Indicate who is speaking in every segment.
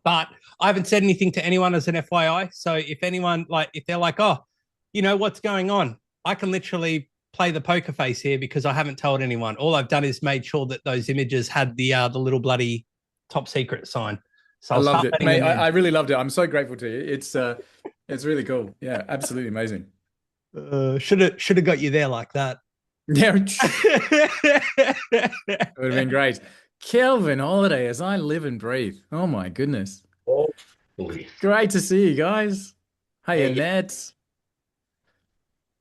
Speaker 1: But I haven't said anything to anyone as an FYI. So if anyone if they're like, oh, you know what's going on, I can literally play the poker face here because I haven't told anyone. All I've done is made sure that those images had the little bloody top secret sign. So
Speaker 2: I
Speaker 1: I'll
Speaker 2: loved
Speaker 1: start
Speaker 2: it,
Speaker 1: letting
Speaker 2: mate.
Speaker 1: them in.
Speaker 2: I really loved it. I'm so grateful to you. It's really cool. Yeah, absolutely amazing.
Speaker 1: Should have got you there like that.
Speaker 2: Yeah, it would have been great. Kelvin Holiday, as I live and breathe. Oh my goodness.
Speaker 3: Hopefully.
Speaker 2: Great to see you guys. Hey,
Speaker 3: Hey,
Speaker 2: Annette.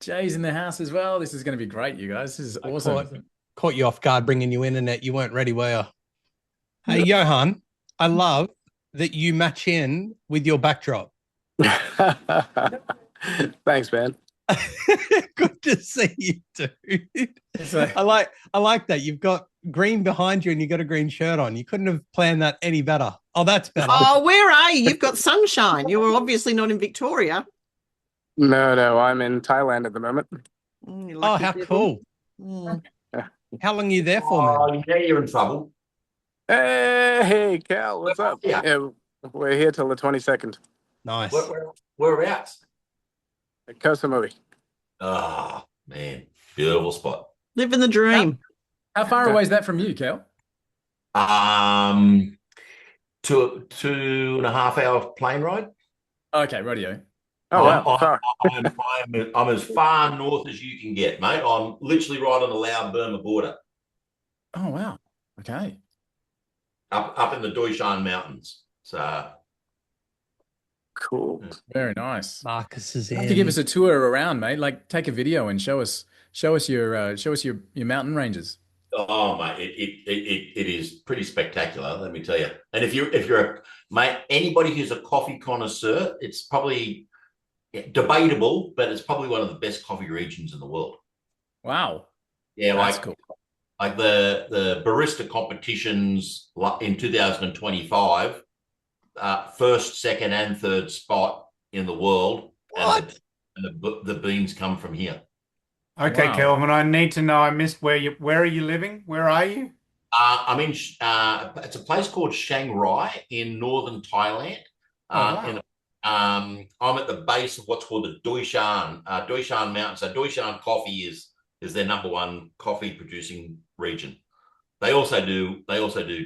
Speaker 2: Jay's in the house as well. This is going to be great, you guys. This is
Speaker 1: I
Speaker 2: awesome.
Speaker 1: caught you off guard bringing you in, and that you weren't ready, were you? Hey, Johan, I love that you match in with your backdrop.
Speaker 4: Thanks, man.
Speaker 1: Good to see you, dude. I like that. You've got green behind you and you got a green shirt on. You couldn't have planned that any better. Oh, that's better.
Speaker 5: Oh, where are you? You've got sunshine. You were obviously not in Victoria.
Speaker 4: No, I'm in Thailand at the moment.
Speaker 1: Oh, how cool. How long are you there for, man?
Speaker 3: Oh, yeah, you're in trouble.
Speaker 4: Hey, Cal, what's up? Yeah, we're here till the 22nd.
Speaker 1: Nice.
Speaker 3: Whereabouts?
Speaker 4: At Koh Samui.
Speaker 3: Oh, man. Beautiful spot.
Speaker 5: Living the dream.
Speaker 2: How far away is that from you, Cal?
Speaker 3: 2.5 hour plane ride.
Speaker 2: Okay, radio.
Speaker 4: Oh, wow.
Speaker 3: I'm as far north as you can get, mate. I'm literally right on the Laos-Burma border.
Speaker 2: Oh, wow. Okay.
Speaker 3: Up in the Doi Shan Mountains. So
Speaker 4: Cool.
Speaker 2: Very nice.
Speaker 1: Marcus is
Speaker 2: You
Speaker 1: in.
Speaker 2: have to give us a tour around, mate. Like, take a video and show us your mountain ranges.
Speaker 3: Oh, mate, it is pretty spectacular, let me tell you. And if you're mate, anybody who's a coffee connoisseur, it's probably debatable, but it's probably one of the best coffee regions in the world.
Speaker 2: Wow.
Speaker 3: Yeah,
Speaker 2: That's cool.
Speaker 3: Like the barista competitions in 2025, first, second, and third spot in the world.
Speaker 1: What?
Speaker 3: And the beans come from here.
Speaker 6: Okay,
Speaker 2: Wow.
Speaker 6: Kelvin, I need to know. I missed where are you living? Where are you?
Speaker 3: I'm in. It's a place called Chiang Rai in northern Thailand.
Speaker 6: Wow.
Speaker 3: I'm at the base of what's called the Doi Shan Mountains. So Doi Shan coffee is their number one coffee producing region. They also do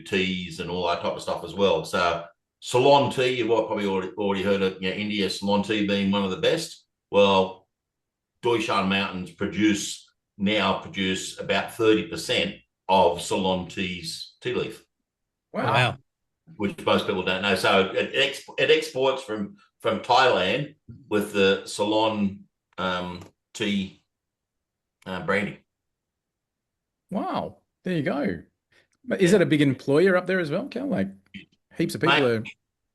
Speaker 3: teas and all that type of stuff as well. So Ceylon tea, you've probably already heard of, India Ceylon tea being one of the best. Well, Doi Shan Mountains produce about 30% of Ceylon tea's tea leaf.
Speaker 1: Wow.
Speaker 3: Which most people don't know. So it exports from Thailand with the Ceylon tea branding.
Speaker 2: Wow. There you go. But is it a big employer up there as well, Cal? Like heaps of people are.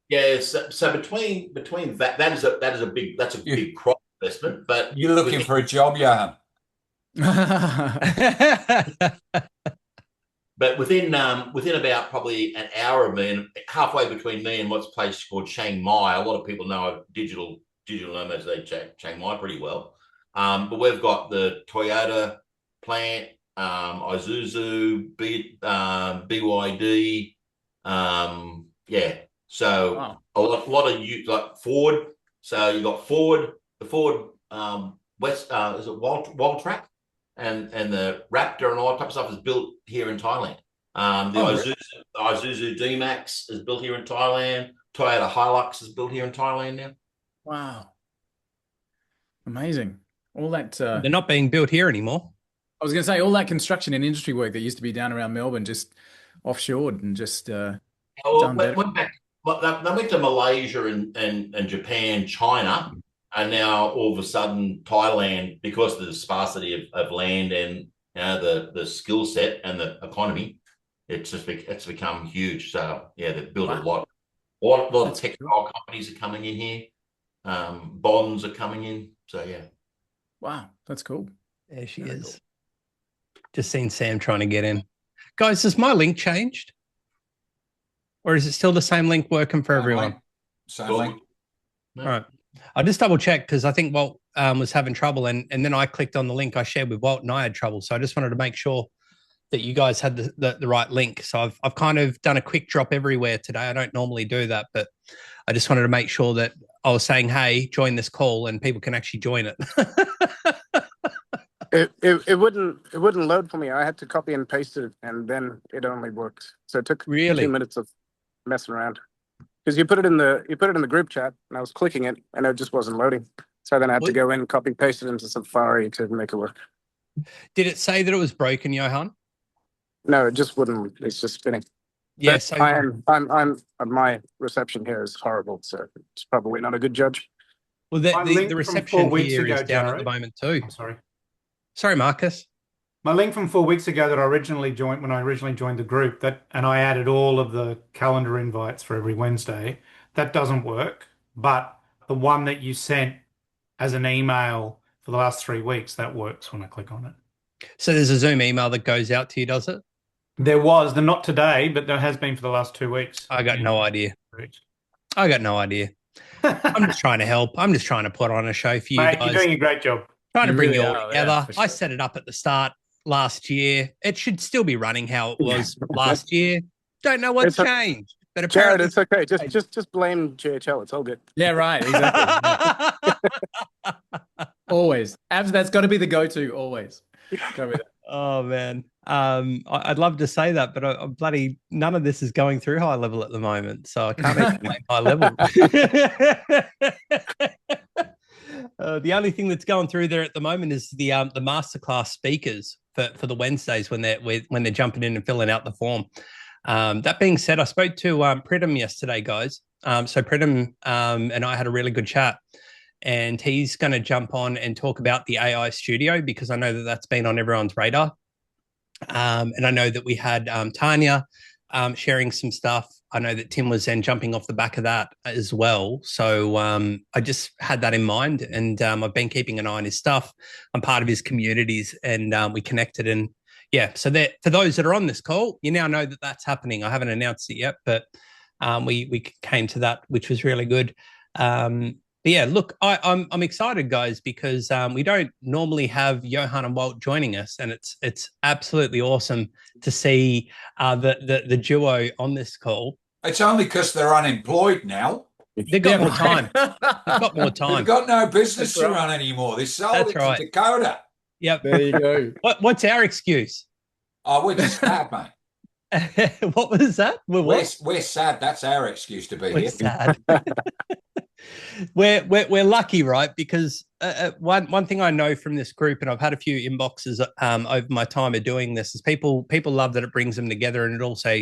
Speaker 3: Yeah. So between that's a big crop investment. But
Speaker 7: You're looking for a job, Johan.
Speaker 3: But within about probably an hour of me, halfway between me and what's a place called Chiang Mai, a lot of people know digital nomads. They Chiang Mai pretty well. But we've got the Toyota plant, Isuzu, BYD. Yeah. So
Speaker 2: Wow.
Speaker 3: a lot of you like Ford. So you got Ford, the Ford West is it Walt Track? And the Raptor and all that type of stuff is built here in Thailand. The Isuzu D-Max is built here in Thailand. Toyota Hilux is built here in Thailand now.
Speaker 2: Wow. Amazing. All that
Speaker 1: They're not being built here anymore.
Speaker 2: I was going to say all that construction and industry work that used to be down around Melbourne just offshored and just done better.
Speaker 3: They went to Malaysia and Japan, China, and now all of a sudden Thailand, because of the sparsity of land and the skill set and the economy, it's become huge. So yeah, they've built a lot. A lot of textile companies are coming in here. Bonds are coming in. So yeah.
Speaker 2: Wow, that's cool.
Speaker 1: There she is. Cool. Just seen Sam trying to get in. Guys, has my link changed? Or is it still the same link working for everyone?
Speaker 7: Same link.
Speaker 3: No.
Speaker 1: All right. I just double checked because I think Walt was having trouble and then I clicked on the link I shared with Walt and I had trouble. So I just wanted to make sure that you guys had the right link. So I've kind of done a quick drop everywhere today. I don't normally do that, but I just wanted to make sure that I was saying, hey, join this call, and people can actually join it.
Speaker 4: It wouldn't load for me. I had to copy and paste it, and then it only worked. So it took
Speaker 1: Really?
Speaker 4: 2 minutes of messing around. Because you put it in the group chat, and I was clicking it, and it just wasn't loading. So then I had to go in, copy, paste it into Safari to make it work.
Speaker 1: Did it say that it was broken, Johan?
Speaker 4: No, it just wouldn't. It's just spinning.
Speaker 1: Yes.
Speaker 4: Yeah, my reception here is horrible, so it's probably not a good judge.
Speaker 1: Well, the reception here is down at the moment too.
Speaker 6: I'm
Speaker 1: sorry, Marcus.
Speaker 6: My link from 4 weeks ago that I originally joined when I originally joined the group, and I added all of the calendar invites for every Wednesday. That doesn't work, but the one that you sent as an email for the last 3 weeks, that works when I click on it.
Speaker 1: So there's a Zoom email that goes out to you, does it?
Speaker 6: There was, not today, but there has been for the last 2 weeks.
Speaker 1: I got no idea. I'm just trying to help. I'm just trying to put on a show for you guys.
Speaker 6: You're doing a great job.
Speaker 1: Trying to bring you all together. Sure. I set it up at the start last year. It should still be running how it was last year. Don't know what's changed. But apparently,
Speaker 4: Jared, it's okay. Just blame JHL. It's all good.
Speaker 2: Yeah, right. Exactly. Always. That's got to be the go-to. Always. Go with it.
Speaker 1: Oh man, I'd love to say that, but I'm bloody none of this is going through HighLevel at the moment, so I can't even blame HighLevel. The only thing that's going through there at the moment is the masterclass speakers for the Wednesdays when they're jumping in and filling out the form. That being said, I spoke to Pridham yesterday, guys. So Pridham and I had a really good chat. And he's going to jump on and talk about the AI studio because I know that that's been on everyone's radar. And I know that we had Tanya sharing some stuff. I know that Tim was then jumping off the back of that as well. So I just had that in mind, and I've been keeping an eye on his stuff. I'm part of his communities, and we connected. And yeah, so for those that are on this call, you now know that that's happening. I haven't announced it yet, but we came to that, which was really good. But yeah, look, I'm excited, guys, because we don't normally have Johan and Walt joining us, and it's absolutely awesome to see the duo on this call.
Speaker 7: It's only because they're unemployed now.
Speaker 1: They've got more time. They've got more time.
Speaker 7: They've got no business to run anymore. They sold it to Dakota.
Speaker 1: Yep.
Speaker 2: There you go.
Speaker 1: What's our excuse?
Speaker 7: Oh, we're just sad, mate.
Speaker 1: What was that?
Speaker 7: We're sad. That's our excuse to be
Speaker 1: we're
Speaker 7: here.
Speaker 1: Sad. We're lucky, right? Because one thing I know from this group, and I've had a few inboxes over my time of doing this, is people love that it brings them together, and it also,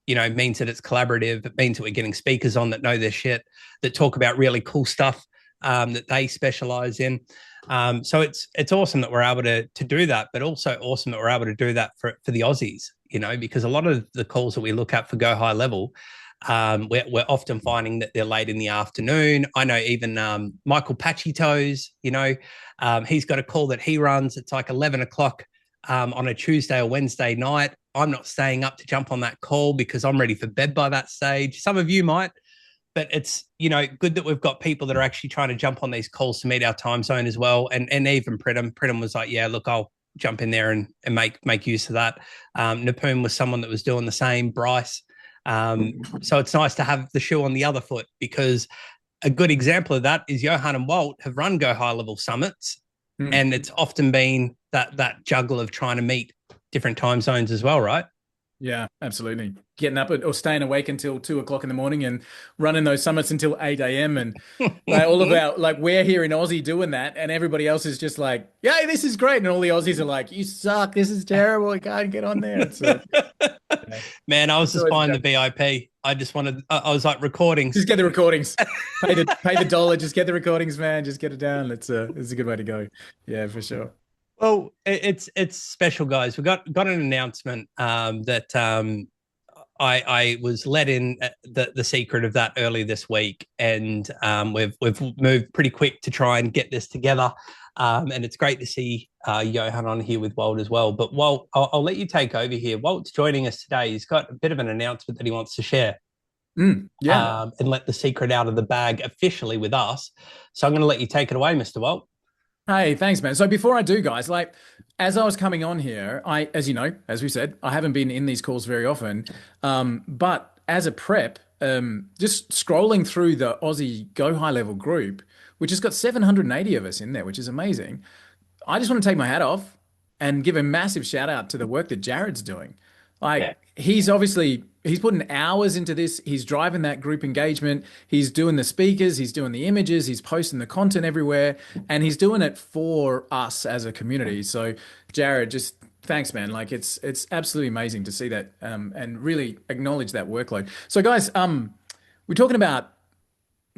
Speaker 1: means that it's collaborative. It means that we're getting speakers on that know their shit, that talk about really cool stuff that they specialize in. So it's awesome that we're able to do that, but also awesome that we're able to do that for the Aussies, because a lot of the calls that we look at for GoHighLevel, we're often finding that they're late in the afternoon. I know even Michael Patchy Toes, he's got a call that he runs. It's like 11 o'clock on a Tuesday or Wednesday night. I'm not staying up to jump on that call because I'm ready for bed by that stage. Some of you might, but it's, good that we've got people that are actually trying to jump on these calls to meet our time zone as well. And even Pridham was like, yeah, look, I'll jump in there and make use of that. Napoon was someone that was doing the same, Bryce. So it's nice to have the shoe on the other foot, because a good example of that is Johan and Walt have run GoHighLevel summits, and it's often been that juggle of trying to meet different time zones as well, right?
Speaker 2: Yeah, absolutely. Getting up or staying awake until 2 o'clock in the morning and running those summits until 8 a.m. And all of our, we're here in Aussie doing that, and everybody else is just like, yay, this is great. And all the Aussies are like, you suck. This is terrible. I can't get on there.
Speaker 1: Man, I was just buying the VIP. I was like, recordings.
Speaker 2: Just get the recordings. pay the dollar. Just get the recordings, man. Just get it down. It's a good way to go. Yeah, for sure.
Speaker 1: Well, it's special, guys. We got an announcement that I was let in the secret of that early this week, and we've moved pretty quick to try and get this together. And it's great to see Johan on here with Walt as well. But Walt, I'll let you take over here. Walt's joining us today. He's got a bit of an announcement that he wants to share. And let the secret out of the bag officially with us. So I'm going to let you take it away, Mr. Walt.
Speaker 2: Hey, thanks, man. So before I do, guys, like as I was coming on here, as you know, as we said, I haven't been in these calls very often. But as a prep, just scrolling through the Aussie GoHighLevel group, which has got 780 of us in there, which is amazing. I just want to take my hat off and give a massive shout out to the work that Jared's doing. Like he's putting hours into this. He's driving that group engagement. He's doing the speakers, he's doing the images, he's posting the content everywhere, and he's doing it for us as a community. So Jared, just thanks, man. Like it's absolutely amazing to see that and really acknowledge that workload. So guys, we're talking about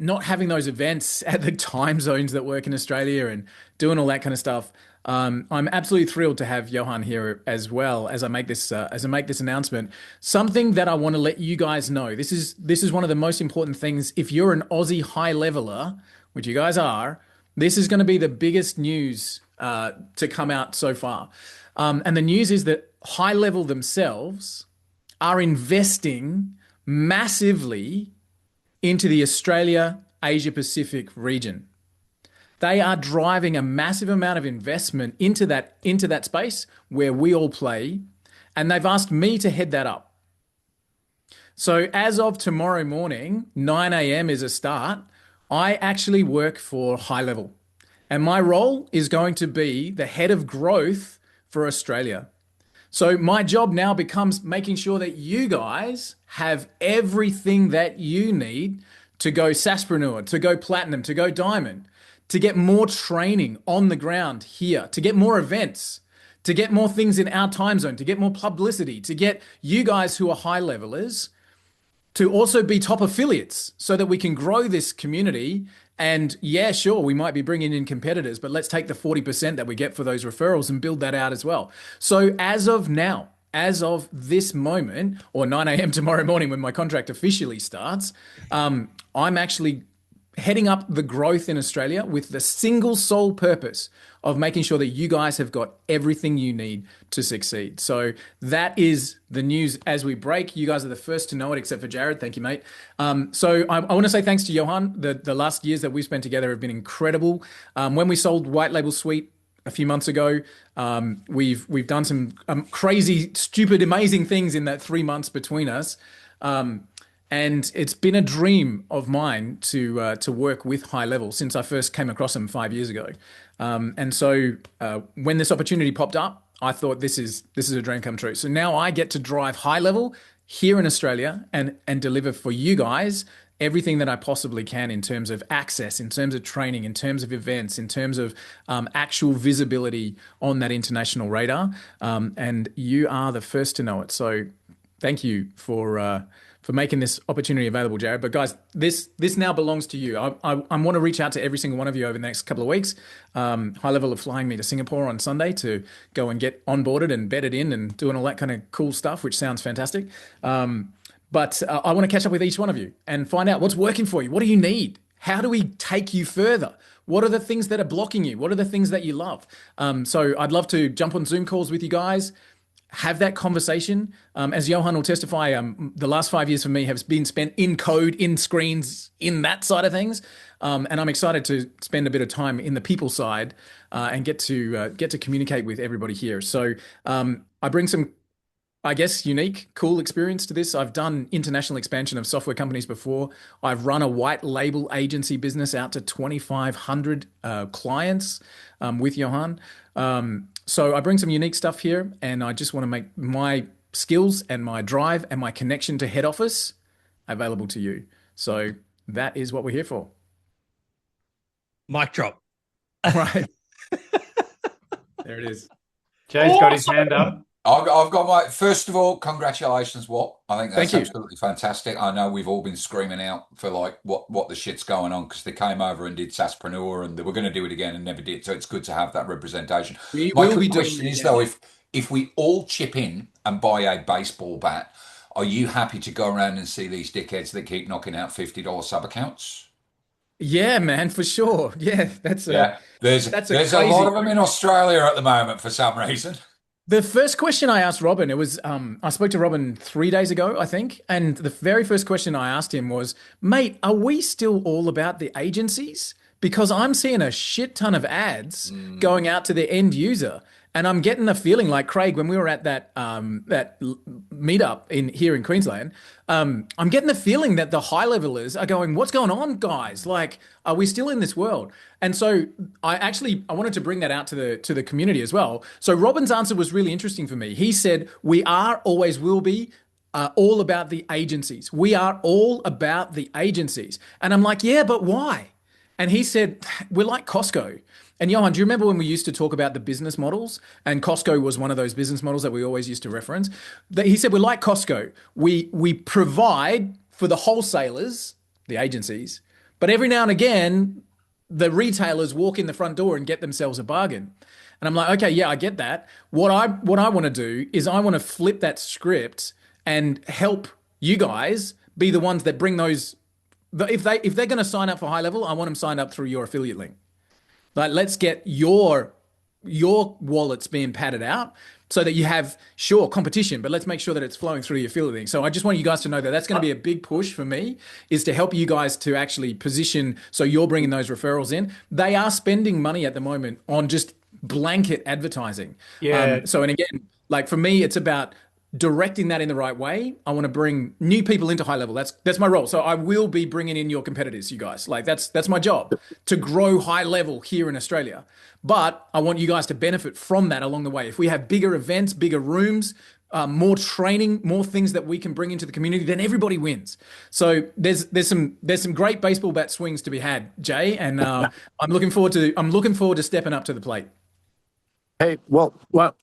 Speaker 2: not having those events at the time zones that work in Australia and doing all that kind of stuff. I'm absolutely thrilled to have Johan here as well as I make this announcement. Something that I want to let you guys know. This is one of the most important things. If you're an Aussie high leveler, which you guys are, this is going to be the biggest news to come out so far. And the news is that High Level themselves are investing massively into the Australia Asia Pacific region. They are driving a massive amount of investment into that space where we all play, and they've asked me to head that up. So as of tomorrow morning, 9 a.m. is a start. I actually work for High Level, and my role is going to be the head of growth for Australia. So my job now becomes making sure that you guys have everything that you need to go SaaSpreneur, to go Platinum, to go Diamond, to get more training on the ground here, to get more events, to get more things in our time zone, to get more publicity, to get you guys who are high levelers to also be top affiliates so that we can grow this community. And yeah, sure, we might be bringing in competitors, but let's take the 40% that we get for those referrals and build that out as well. So as of now, as of this moment, or 9 a.m. tomorrow morning when my contract officially starts, I'm actually heading up the growth in Australia with the single sole purpose of making sure that you guys have got everything you need to succeed. So that is the news as we break. You guys are the first to know it, except for Jared. Thank you, mate. So I want to say thanks to Johan. The last years that we've spent together have been incredible. When we sold White Label Suite a few months ago, we've done some crazy, stupid, amazing things in that 3 months between us. And it's been a dream of mine to work with High Level since I first came across them 5 years ago. And so when this opportunity popped up, I thought this is a dream come true. So now I get to drive High Level here in Australia and deliver for you guys everything that I possibly can in terms of access, in terms of training, in terms of events, in terms of actual visibility on that international radar. And you are the first to know it. So thank you for making this opportunity available, Jared. But guys, this now belongs to you. I want to reach out to every single one of you over the next couple of weeks. High Level are flying me to Singapore on Sunday to go and get onboarded and bedded in and doing all that kind of cool stuff, which sounds fantastic. But I want to catch up with each one of you and find out what's working for you. What do you need? How do we take you further? What are the things that are blocking you? What are the things that you love? So I'd love to jump on Zoom calls with you guys, have that conversation. As Johan will testify, the last 5 years for me have been spent in code, in screens, in that side of things. And I'm excited to spend a bit of time in the people side and get to communicate with everybody here. So I bring some, I guess, unique, cool experience to this. I've done international expansion of software companies before. I've run a white label agency business out to 2,500 clients with Johan. So I bring some unique stuff here, and I just want to make my skills and my drive and my connection to head office available to you. So that is what we're here for.
Speaker 1: Mic drop.
Speaker 2: Right. There it is.
Speaker 6: Jay's got his hand up.
Speaker 7: I've got my, first of all, congratulations, Walt. I think that's
Speaker 2: Thank you.
Speaker 7: absolutely fantastic. I know we've all been screaming out for like what the shit's going on because they came over and did SaaSpreneur and they were going to do it again and never did. So it's good to have that representation. My question is though, if we all chip in and buy a baseball bat, are you happy to go around and see these dickheads that keep knocking out $50 sub accounts?
Speaker 2: Yeah, man, for sure. Yeah, there's
Speaker 7: a lot of them in Australia at the moment for some reason.
Speaker 2: The first question I asked Robin, it was, I spoke to Robin 3 days ago, I think. And the very first question I asked him was, mate, are we still all about the agencies? because I'm seeing a shit ton of ads going out to the end user. And I'm getting the feeling like, Craig, when we were at that meetup here in Queensland, I'm getting the feeling that the high levelers are going, "What's going on, guys? Like, are we still in this world?" And so I wanted to bring that out to the community as well. So Robin's answer was really interesting for me. He said, "We are, always will be, all about the agencies. We are all about the agencies." And I'm like, "Yeah, but why?" And he said, "We're like Costco." And Johan, do you remember when we used to talk about the business models? And Costco was one of those business models that we always used to reference. He said, "We're like Costco. We provide for the wholesalers, the agencies, but every now and again, the retailers walk in the front door and get themselves a bargain." And I'm like, "Okay, yeah, I get that. What I want to do is I want to flip that script and help you guys be the ones that bring those. If they're going to sign up for high level, I want them signed up through your affiliate link. Like, let's get your wallets being padded out so that you have, sure, competition, but let's make sure that it's flowing through the affiliate link." So I just want you guys to know that that's going to be a big push for me, is to help you guys to actually position so you're bringing those referrals in. They are spending money at the moment on just blanket advertising.
Speaker 6: Yeah.
Speaker 2: And again, like for me, it's about directing that in the right way. I want to bring new people into high level. That's my role. So I will be bringing in your competitors, you guys. Like that's my job, to grow high level here in Australia. But I want you guys to benefit from that along the way. If we have bigger events, bigger rooms, more training, more things that we can bring into the community, then everybody wins. So there's some great baseball bat swings to be had, Jay, and I'm looking forward to stepping up to the plate.
Speaker 4: Hey, well,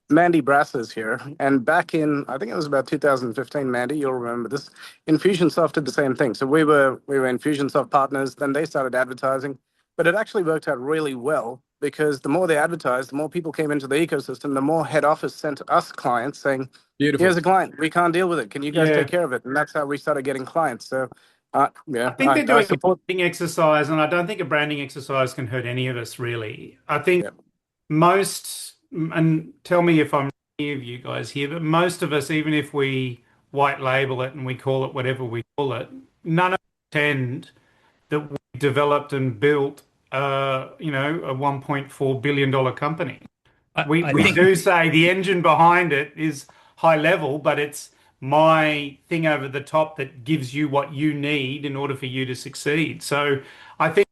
Speaker 4: Mandy Brass is here, and back in, I think it was about 2015, Mandy, you'll remember this, Infusionsoft did the same thing. So we were Infusionsoft partners, then they started advertising, but it actually worked out really well, because the more they advertised, the more people came into the ecosystem, the more head office sent us clients saying,
Speaker 2: "Beautiful.
Speaker 4: Here's a client, we can't deal with it. Can you guys take care of it?" And that's how we started getting clients. So
Speaker 6: I think they're doing a branding exercise, and I don't think a branding exercise can hurt any of us, really. I think most, and tell me if I'm wrong of you guys here, but most of us, even if we white label it and we call it whatever we call it, none of us pretend that we developed and built a $1.4 billion company. We do say the engine behind it is high level, but it's my thing over the top that gives you what you need in order for you to succeed. So I think,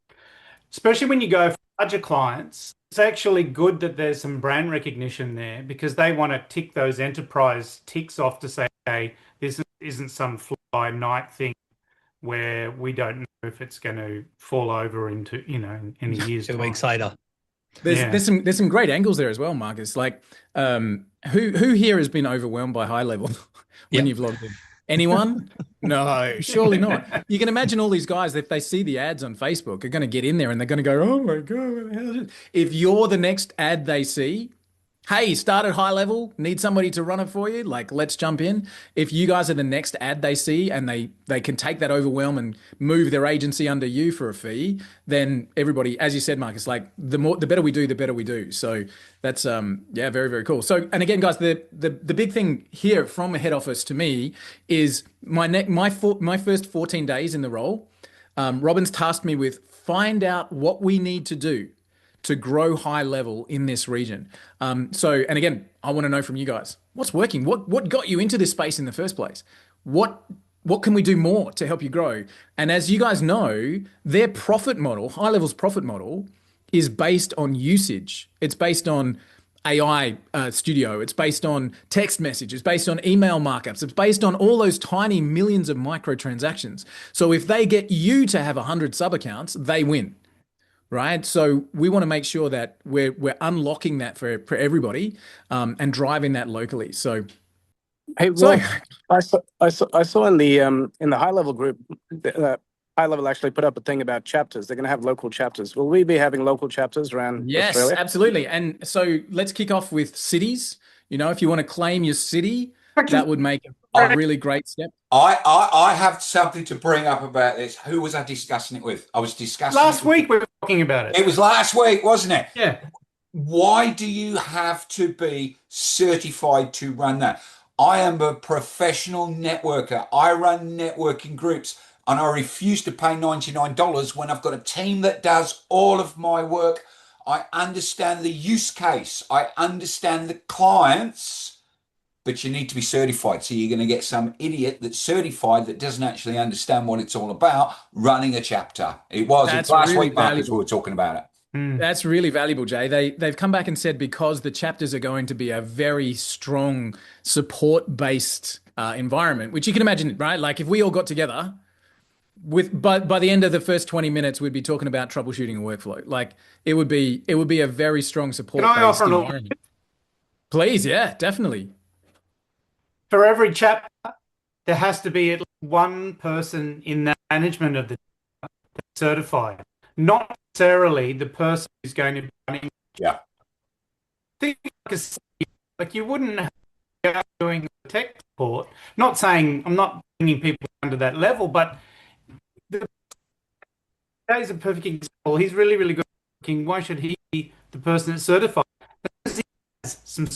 Speaker 6: especially when you go for larger clients, it's actually good that there's some brand recognition there, because they want to tick those enterprise ticks off to say, "Hey, this isn't some fly night thing where we don't know if it's going to fall over into, in a year's time."
Speaker 1: 2 weeks later.
Speaker 2: There's some great angles there as well, Marcus. Like, who here has been overwhelmed by high level when you've logged in? Anyone? No, surely not. You can imagine all these guys, if they see the ads on Facebook, are going to get in there and they're going to go, "Oh my God, what the hell is it?" If you're the next ad they see, "Hey, start at high level, need somebody to run it for you, like, let's jump in." If you guys are the next ad they see and they can take that overwhelm and move their agency under you for a fee, then everybody, as you said, Marcus, like the better we do, the better we do. So that's very, very cool. So, and again, guys, the big thing here from a head office to me is my first 14 days in the role. Robin's tasked me with find out what we need to do to grow high level in this region. And again, I want to know from you guys, what's working? What got you into this space in the first place? What can we do more to help you grow? And as you guys know, their profit model, high level's profit model, is based on usage. It's based on AI studio. It's based on text message. It's based on email markups. It's based on all those tiny millions of microtransactions. So if they get you to have 100 sub accounts, they win. Right, so we want to make sure that we're unlocking that for everybody, and driving that locally. So,
Speaker 4: hey, well, I saw in the high level group, high level actually put up a thing about chapters. They're going to have local chapters. Will we be having local chapters around Australia?
Speaker 2: Yes, absolutely. And so let's kick off with cities. If you want to claim your city, that would make a really great step.
Speaker 7: I have something to bring up about this. Who was I discussing it with? I was discussing
Speaker 6: last week. We were talking about it.
Speaker 7: It was last week, wasn't it?
Speaker 6: Yeah.
Speaker 7: Why do you have to be certified to run that? I am a professional networker. I run networking groups. and I refuse to pay $99 when I've got a team that does all of my work. I understand the use case. I understand the clients, but you need to be certified. So you're going to get some idiot that's certified that doesn't actually understand what it's all about running a chapter. It was last
Speaker 2: really
Speaker 7: week, Marcus, we were talking about it.
Speaker 2: That's really valuable, Jay. They've come back and said because the chapters are going to be a very strong support-based environment, which you can imagine, right? Like if we all got together by the end of the first 20 minutes, we'd be talking about troubleshooting a workflow. Like it would be a very strong support-based environment. Please, yeah, definitely.
Speaker 6: For every chapter, there has to be at least one person in the management of the chapter certified, not necessarily the person who's going to be running.
Speaker 7: Yeah.
Speaker 6: Think like you wouldn't have doing the tech support. Not saying I'm not bringing people under that level, but Jay's a perfect example. He's really, really good at working. Why should he be the person that's certified? Because he has some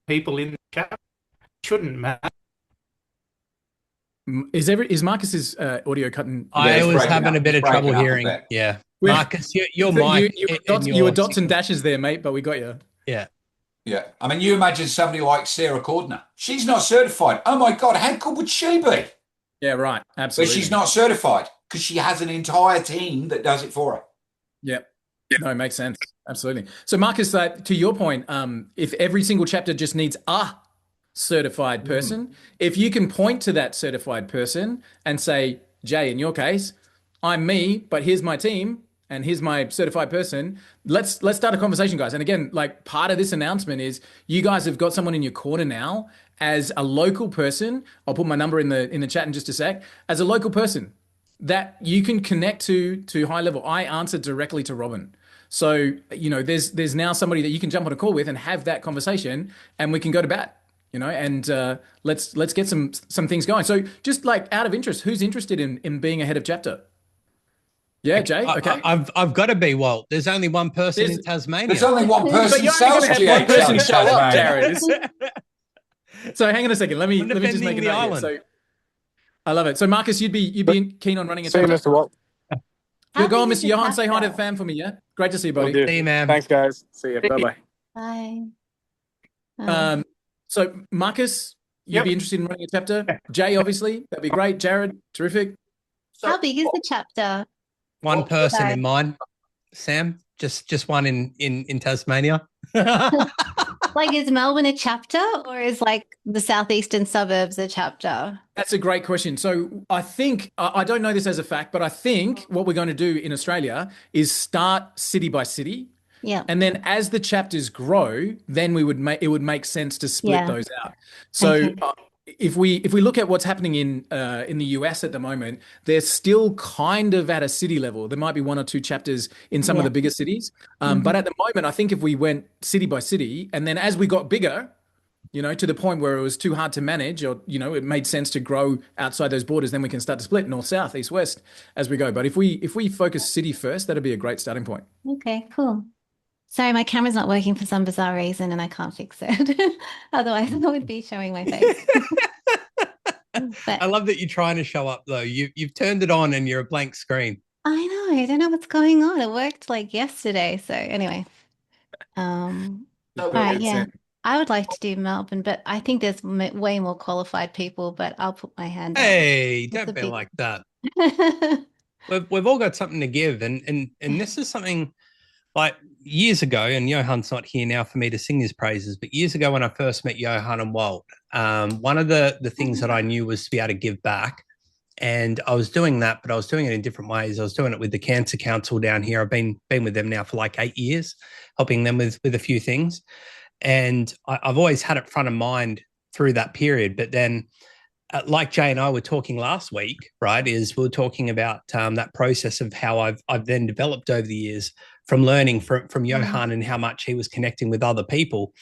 Speaker 6: people in the chapter. Shouldn't matter.
Speaker 2: Is Marcus's audio cutting?
Speaker 1: I was having a bit of trouble hearing. Yeah, Marcus, your mic.
Speaker 2: You were dots and dashes there, mate, but we got you.
Speaker 1: Yeah.
Speaker 7: Yeah. I mean, you imagine somebody like Sarah Cordner. She's not certified. Oh my God, how good would she be?
Speaker 2: Yeah, right. Absolutely.
Speaker 7: But she's not certified because she has an entire team that does it for her.
Speaker 2: Yeah. No, it makes sense. Absolutely. So Marcus, to your point, if every single chapter just needs a certified person, if you can point to that certified person and say, Jay, in your case, I'm me, but here's my team and here's my certified person. Let's start a conversation, guys. And again, like part of this announcement is you guys have got someone in your corner now as a local person. I'll put my number in the chat in just a sec. As a local person that you can connect to HighLevel. I answer directly to Robin. So, you know, there's now somebody that you can jump on a call with and have that conversation and we can go to bat. You know, and let's get some things going. So just like out of interest, who's interested in being a head of chapter? Yeah, Jay. Okay,
Speaker 1: I've got to be Walt. There's only one person in Tasmania.
Speaker 7: There's only one person.
Speaker 2: One person show up, Jared. So hang on a second. Let me just make a note here. So I love it. So Marcus, you'd be keen on running a chapter.
Speaker 4: See you, Mr. Walt.
Speaker 2: Go on, Mr. Johan. Say hi to the fam for me. Yeah, great to see you, buddy.
Speaker 1: See you, man.
Speaker 4: Thanks, guys. See you. Bye
Speaker 8: Bye.
Speaker 2: So Marcus, you'd be interested in running a chapter. Jay, obviously, that'd be great. Jared, terrific.
Speaker 8: How big is the chapter?
Speaker 1: One person in mine. Sam, just one in Tasmania.
Speaker 8: Like, is Melbourne a chapter or is like the southeastern suburbs a chapter?
Speaker 2: That's a great question. So I think, I don't know this as a fact, but I think what we're going to do in Australia is start city by city.
Speaker 8: Yeah.
Speaker 2: And then as the chapters grow, then it would make sense to split those out. So if we look at what's happening in the US at the moment, they're still kind of at a city level. There might be one or two chapters in some of the bigger cities. But at the moment, I think if we went city by city, and then as we got bigger, you know, to the point where it was too hard to manage, or, you know, it made sense to grow outside those borders, then we can start to split north, south, east, west as we go. But if we focus city first, that'd be a great starting point.
Speaker 8: Okay, cool. Sorry, my camera's not working for some bizarre reason and I can't fix it. Otherwise, I would be showing my face.
Speaker 1: I love that you're trying to show up, though. You've turned it on and you're a blank screen.
Speaker 8: I know. I don't know what's going on. It worked like yesterday. So anyway. All right, yeah. I would like to do Melbourne, but I think there's way more qualified people, but I'll put my hand up.
Speaker 1: Hey, don't be like that. We've all got something to give. And this is something like years ago, and Johan's not here now for me to sing his praises, but years ago when I first met Johan and Walt, one of the things that I knew was to be able to give back. And I was doing that, but I was doing it in different ways. I was doing it with the Cancer Council down here. I've been with them now for like 8 years, helping them with a few things. And I've always had it front of mind through that period. But then like Jay and I were talking last week, right, is we were talking about that process of how I've then developed over the years from learning from Johan and how much he was connecting with other people,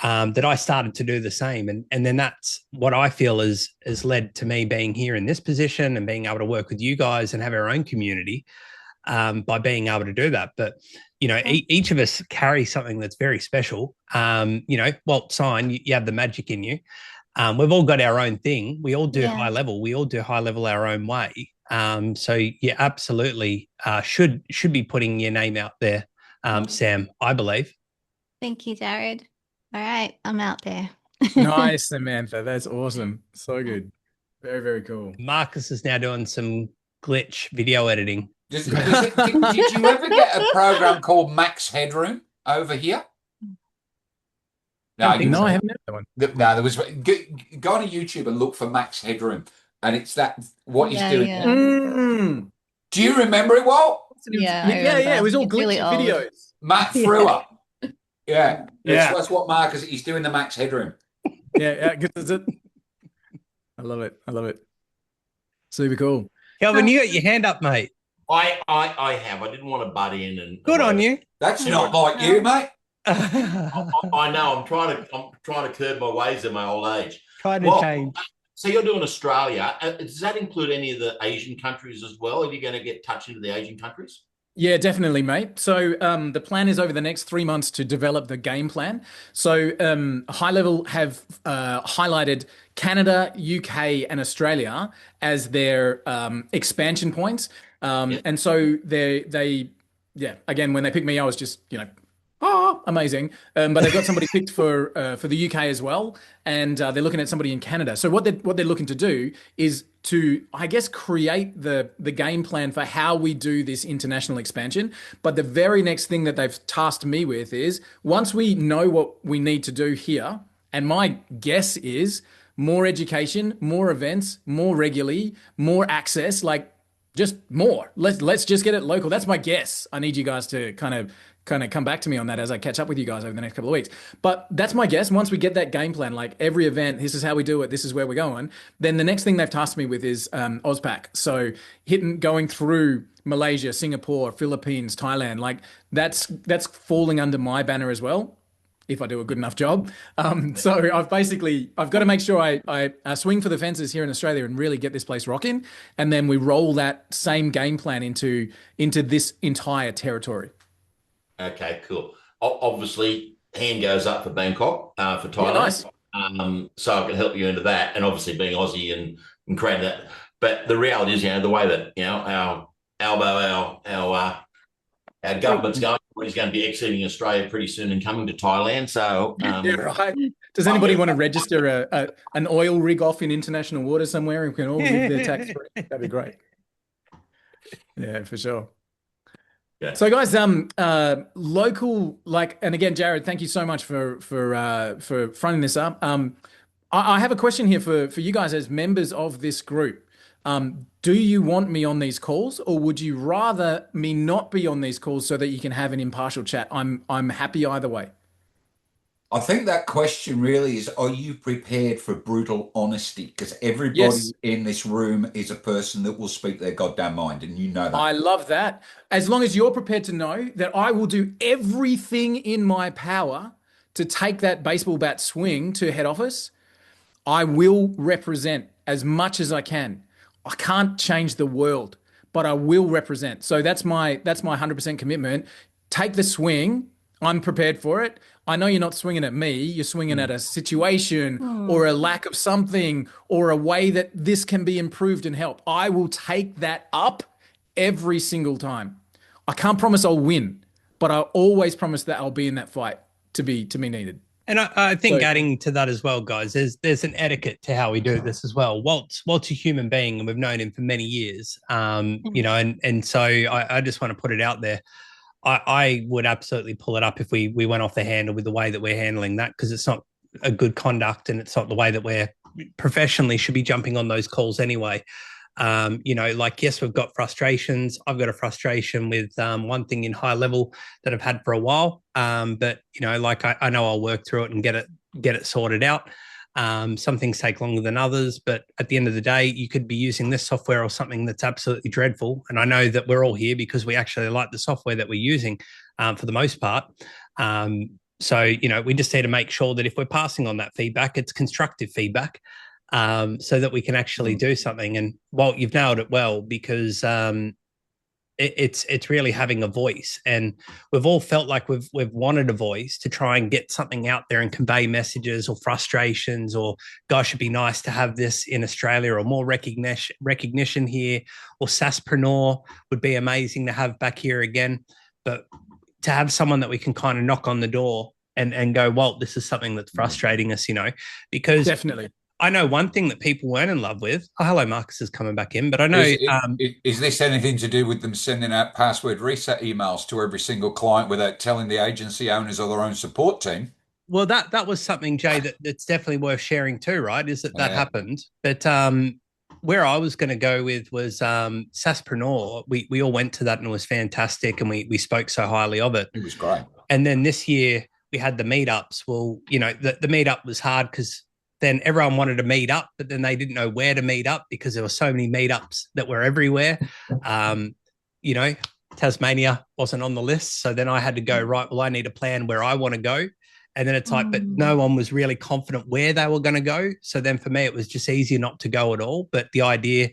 Speaker 1: that I started to do the same. And then that's what I feel has led to me being here in this position and being able to work with you guys and have our own community by being able to do that. But, you know, each of us carry something that's very special. You know, Walt Sign, you have the magic in you. We've all got our own thing. We all do HighLevel. We all do HighLevel our own way. So yeah, absolutely should be putting your name out there, Sam, I believe.
Speaker 8: Thank you, Jared. All right, I'm out there.
Speaker 2: Nice, Samantha. That's awesome. So good. Very, very cool.
Speaker 1: Marcus is now doing some glitch video editing.
Speaker 7: Did you ever get a program called Max Headroom over here?
Speaker 2: No, I haven't had that one.
Speaker 7: No, there was. Go on to YouTube and look for Max Headroom, and it's what he's doing.
Speaker 2: Yeah.
Speaker 7: Do you remember it, Walt?
Speaker 2: Yeah. It was all glitchy really videos.
Speaker 7: Matt Frewer. Yeah. That's what Marcus. He's doing the Max Headroom.
Speaker 2: Yeah. I love it. Super cool.
Speaker 1: Kelvin, you got your hand up, mate.
Speaker 3: I have. I didn't want to butt in and
Speaker 1: good on you.
Speaker 7: That's not like you, mate.
Speaker 3: I know. I'm trying to curb my ways in my old age.
Speaker 1: Trying to change.
Speaker 3: So you're doing Australia. Does that include any of the Asian countries as well? Are you going to get touched into the Asian countries?
Speaker 2: Yeah, definitely, mate. So the plan is over the next 3 months to develop the game plan. So HighLevel have highlighted Canada, UK, and Australia as their expansion points. And so they again, when they picked me, I was just, amazing. But they've got somebody picked for the UK as well, and they're looking at somebody in Canada. So what they're looking to do is to, I guess, create the game plan for how we do this international expansion. But the very next thing that they've tasked me with is, once we know what we need to do here, and my guess is more education, more events, more regularly, more access, like just more. Let's just get it local. That's my guess. I need you guys to kind of come back to me on that as I catch up with you guys over the next couple of weeks. But that's my guess. Once we get that game plan, like every event, this is how we do it, this is where we're going, then the next thing they've tasked me with is AusPack. So going through Malaysia, Singapore, Philippines, Thailand, like that's falling under my banner as well, if I do a good enough job. So I've got to make sure I swing for the fences here in Australia and really get this place rocking. And then we roll that same game plan into this entire territory.
Speaker 3: Okay, cool. Obviously, hand goes up for Bangkok, for Thailand. Yeah, nice. So I can help you into that, and obviously being Aussie and create that. But the reality is, the way that our government's going, he's going to be exiting Australia pretty soon and coming to Thailand. So
Speaker 2: yeah, right. Does anybody want to register an oil rig off in international water somewhere and we can all live there tax free? That'd be great. Yeah, for sure. Yeah. So guys, local, and again, Jared, thank you so much for fronting this up. I have a question here for you guys as members of this group. Do you want me on these calls, or would you rather me not be on these calls so that you can have an impartial chat? I'm happy either way.
Speaker 7: I think that question really is, are you prepared for brutal honesty? Because everybody in this room is a person that will speak their goddamn mind, and you know that.
Speaker 2: I love that. As long as you're prepared to know that I will do everything in my power to take that baseball bat swing to head office, I will represent as much as I can. I can't change the world, but I will represent. So that's my 100% commitment. Take the swing. I'm prepared for it. I know you're not swinging at me. You're swinging at a situation or a lack of something or a way that this can be improved and help. I will take that up every single time. I can't promise I'll win, but I always promise that I'll be in that fight to be needed.
Speaker 1: And I think adding to that as well, guys, there's an etiquette to how we do this as well. Walt's a human being, and we've known him for many years. And so I just want to put it out there. I would absolutely pull it up if we went off the handle with the way that we're handling that, because it's not a good conduct, and it's not the way that we're professionally should be jumping on those calls anyway. Yes, we've got frustrations. I've got a frustration with one thing in HighLevel that I've had for a while. But I know I'll work through it and get it sorted out. Some things take longer than others, but at the end of the day, you could be using this software or something that's absolutely dreadful. And I know that we're all here because we actually like the software that we're using for the most part. So we just need to make sure that if we're passing on that feedback, it's constructive feedback, so that we can actually do something. And Walt, you've nailed it well, because it's really having a voice, and we've all felt like we've wanted a voice to try and get something out there and convey messages or frustrations, or gosh, it'd be nice to have this in Australia, or more recognition here, or SaaSpreneur would be amazing to have back here again. But to have someone that we can kind of knock on the door and go, Walt, this is something that's frustrating us, because
Speaker 2: definitely.
Speaker 1: I know one thing that people weren't in love with. Oh, hello, Marcus is coming back in, but I know.
Speaker 7: Is this anything to do with them sending out password reset emails to every single client without telling the agency owners or their own support team?
Speaker 1: Well, that was something, Jay, that's definitely worth sharing too, right? Is that happened? But where I was going to go with was SaaSpreneur. We all went to that and it was fantastic, and we spoke so highly of it.
Speaker 7: It was great.
Speaker 1: And then this year we had the meetups. Well, the meetup was hard because then everyone wanted to meet up, but then they didn't know where to meet up because there were so many meetups that were everywhere. Tasmania wasn't on the list. So then I had to go, right, well, I need a plan where I want to go. And then it's like, but no one was really confident where they were going to go. So then for me, it was just easier not to go at all. But the idea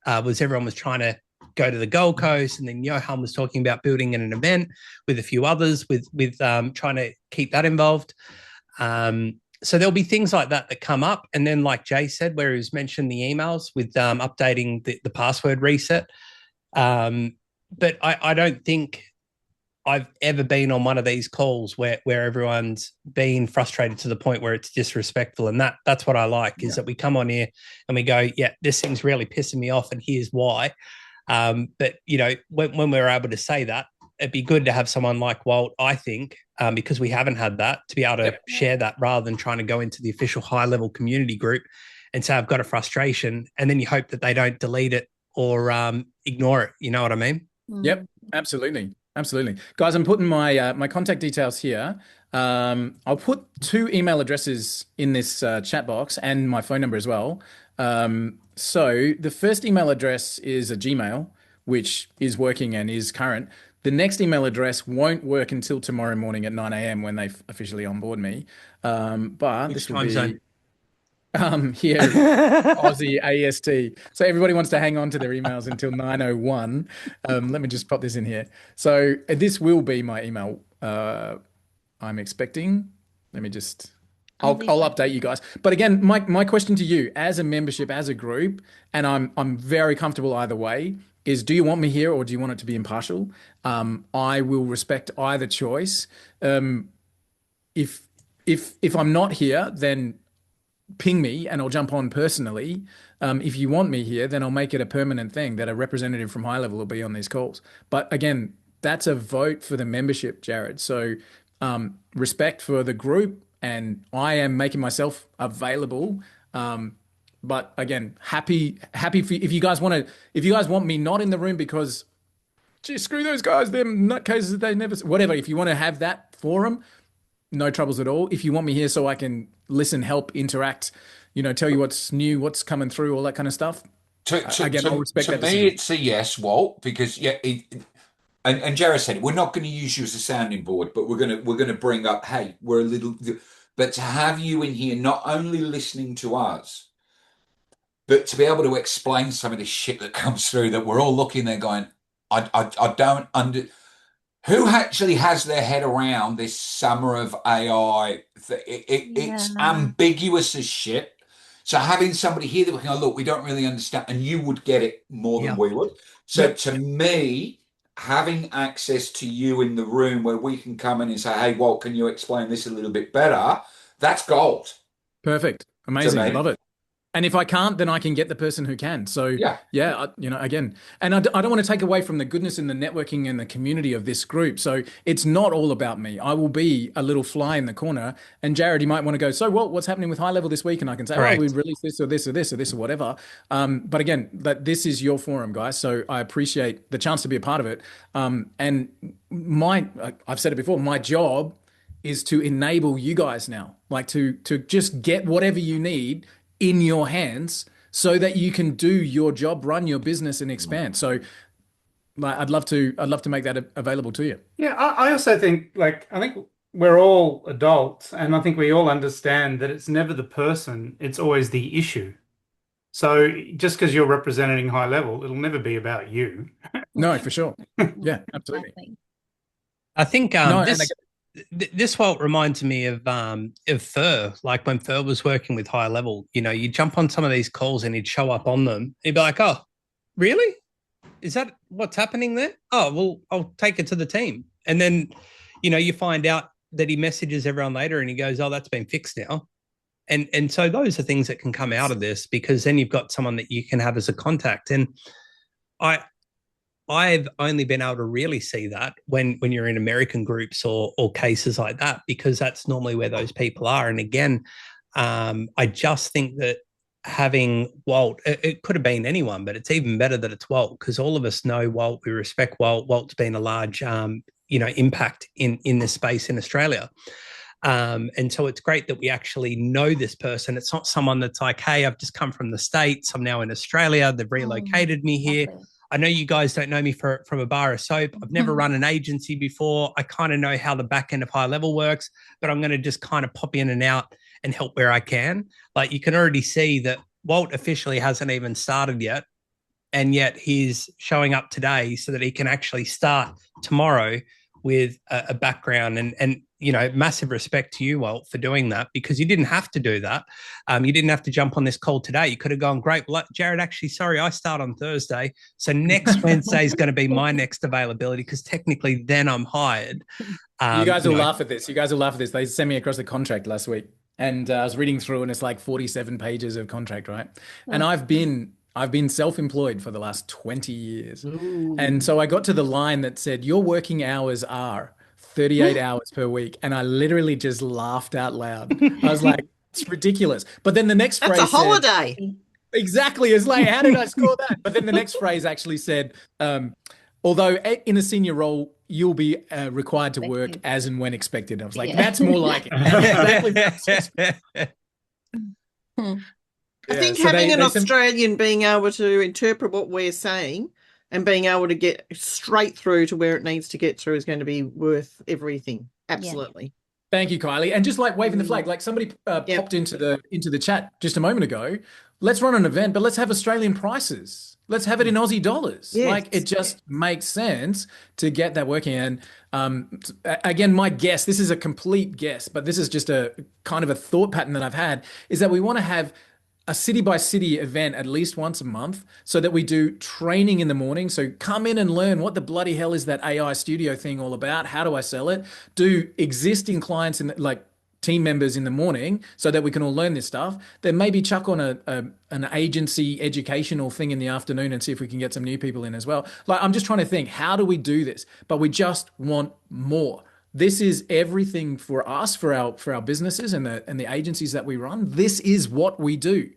Speaker 1: was everyone was trying to go to the Gold Coast, and then Johan was talking about building an event with a few others with trying to keep that involved. So there'll be things like that come up. And then like Jay said, where he's mentioned the emails with updating the password reset. But I don't think I've ever been on one of these calls where everyone's been frustrated to the point where it's disrespectful. And that's what I like, is that we come on here and we go, yeah, this thing's really pissing me off and here's why. But, when we're able to say that, it'd be good to have someone like Walt, I think, because we haven't had that, to be able to share that rather than trying to go into the official high-level community group and say, I've got a frustration, and then you hope that they don't delete it or ignore it. You know what I mean?
Speaker 2: Yep, absolutely. Absolutely. Guys, I'm putting my contact details here. I'll put 2 email addresses in this chat box and my phone number as well. So the first email address is a Gmail, which is working and is current. The next email address won't work until tomorrow morning at 9 a.m. when they officially onboard me. But
Speaker 1: Which
Speaker 2: this will
Speaker 1: time
Speaker 2: be
Speaker 1: zone?
Speaker 2: here, Aussie AST. So everybody wants to hang on to their emails until 9:01. Let me just pop this in here. So this will be my email. I'm expecting. Let me just. I'll update you guys. But again, my question to you, as a membership, as a group, and I'm very comfortable either way, is do you want me here or do you want it to be impartial? I will respect either choice. If I'm not here, then ping me and I'll jump on personally. If you want me here, then I'll make it a permanent thing that a representative from HighLevel will be on these calls. But again, that's a vote for the membership, Jared. So respect for the group, and I am making myself available. But again, happy for, if you guys want me not in the room because, gee, screw those guys, them nutcases, they never, whatever. If you want to have that forum, no troubles at all. If you want me here so I can listen, help, interact, tell you what's new, what's coming through, all that kind of stuff. I'll respect that.
Speaker 7: To me, it's a yes, Walt, because and Jared said it, we're not going to use you as a sounding board, but we're going to bring up, hey, we're a little, but to have you in here, not only listening to us, but to be able to explain some of this shit that comes through that we're all looking there going, I don't who actually has their head around this summer of AI? It's ambiguous as shit. So having somebody here that we can go, look, we don't really understand, and you would get it more than we would. So to me, having access to you in the room where we can come in and say, hey, Walt, can you explain this a little bit better? That's gold.
Speaker 2: Perfect. Amazing. Love it. And if I can't, then I can get the person who can. So again, and I don't want to take away from the goodness and the networking and the community of this group. So it's not all about me. I will be a little fly in the corner. And Jared, you might want to go, so what's happening with HighLevel this week? And I can say, we released this or this or this or this or whatever. But again, this is your forum, guys. So I appreciate the chance to be a part of it. And I've said it before, my job is to enable you guys now, like to just get whatever you need in your hands so that you can do your job, run your business and expand. So I'd love to make that available to you.
Speaker 6: Yeah, I also think, I think we're all adults, and I think we all understand that it's never the person, it's always the issue. So just because you're representing high level, it'll never be about you.
Speaker 2: No, for sure. Yeah, absolutely.
Speaker 8: Exactly.
Speaker 1: I think
Speaker 2: No, and
Speaker 1: this Walt reminds me of Fur. Like when Fur was working with High Level, you know, you jump on some of these calls and he'd show up on them. He'd be like, "Oh, really? Is that what's happening there? Oh, well, I'll take it to the team." And then, you know, you find out that he messages everyone later and he goes, "Oh, that's been fixed now." And so those are things that can come out of this, because then you've got someone that you can have as a contact. And I I've only been able to really see that when you're in American groups or cases like that, because that's normally where those people are. And again, I just think that having Walt, it could have been anyone, but it's even better that it's Walt, because all of us know Walt. We respect Walt. Walt's been a large, impact in this space in Australia. And so it's great that we actually know this person. It's not someone that's like, "Hey, I've just come from the States. I'm now in Australia. They've relocated me here.
Speaker 8: Exactly.
Speaker 1: I know you guys don't know me from a bar of soap. I've never run an agency before. I kind of know how the back end of High Level works, but I'm going to just kind of pop in and out and help where I can." Like, you can already see that Walt officially hasn't even started yet, and yet he's showing up today so that he can actually start tomorrow with a background. And massive respect to you, Walt, for doing that, because you didn't have to do that. You didn't have to jump on this call today. You could have gone, "Great, well, Jared, actually, sorry, I start on Thursday, so next Wednesday is going to be my next availability, because technically then I'm hired."
Speaker 2: You guys will laugh at this. You guys will laugh at this. They sent me across the contract last week, and I was reading through, and it's like 47 pages of contract, right? And I've been self-employed for the last 20 years.
Speaker 5: Ooh.
Speaker 2: And so I got to the line that said, "Your working hours are 38 hours per week." And I literally just laughed out loud. I was like, it's ridiculous. But then the next
Speaker 5: That's
Speaker 2: phrase
Speaker 5: a holiday.
Speaker 2: exactly. It's like, how did I score that? But then the next phrase actually said, "Although in a senior role, you'll be required to work as and when expected." I was like, that's more like it. Exactly.
Speaker 5: I think having an Australian being able to interpret what we're saying and being able to get straight through to where it needs to get through is going to be worth everything. Absolutely.
Speaker 2: Thank you, Kylie. And just like waving the flag, like somebody popped into the chat just a moment ago. Let's run an event, but let's have Australian prices. Let's have it in Aussie dollars.
Speaker 5: Yes.
Speaker 2: Like, it just makes sense to get that working. And again, my guess, this is a complete guess, but this is just a kind of a thought pattern that I've had, is that we want to have a city by city event at least once a month, so that we do training in the morning. So come in and learn what the bloody hell is that AI studio thing all about? How do I sell it? Do existing clients and like team members in the morning, so that we can all learn this stuff. Then maybe chuck on an agency educational thing in the afternoon and see if we can get some new people in as well. Like, I'm just trying to think, how do we do this? But we just want more. This is everything for us, for our businesses and the agencies that we run. This is what we do.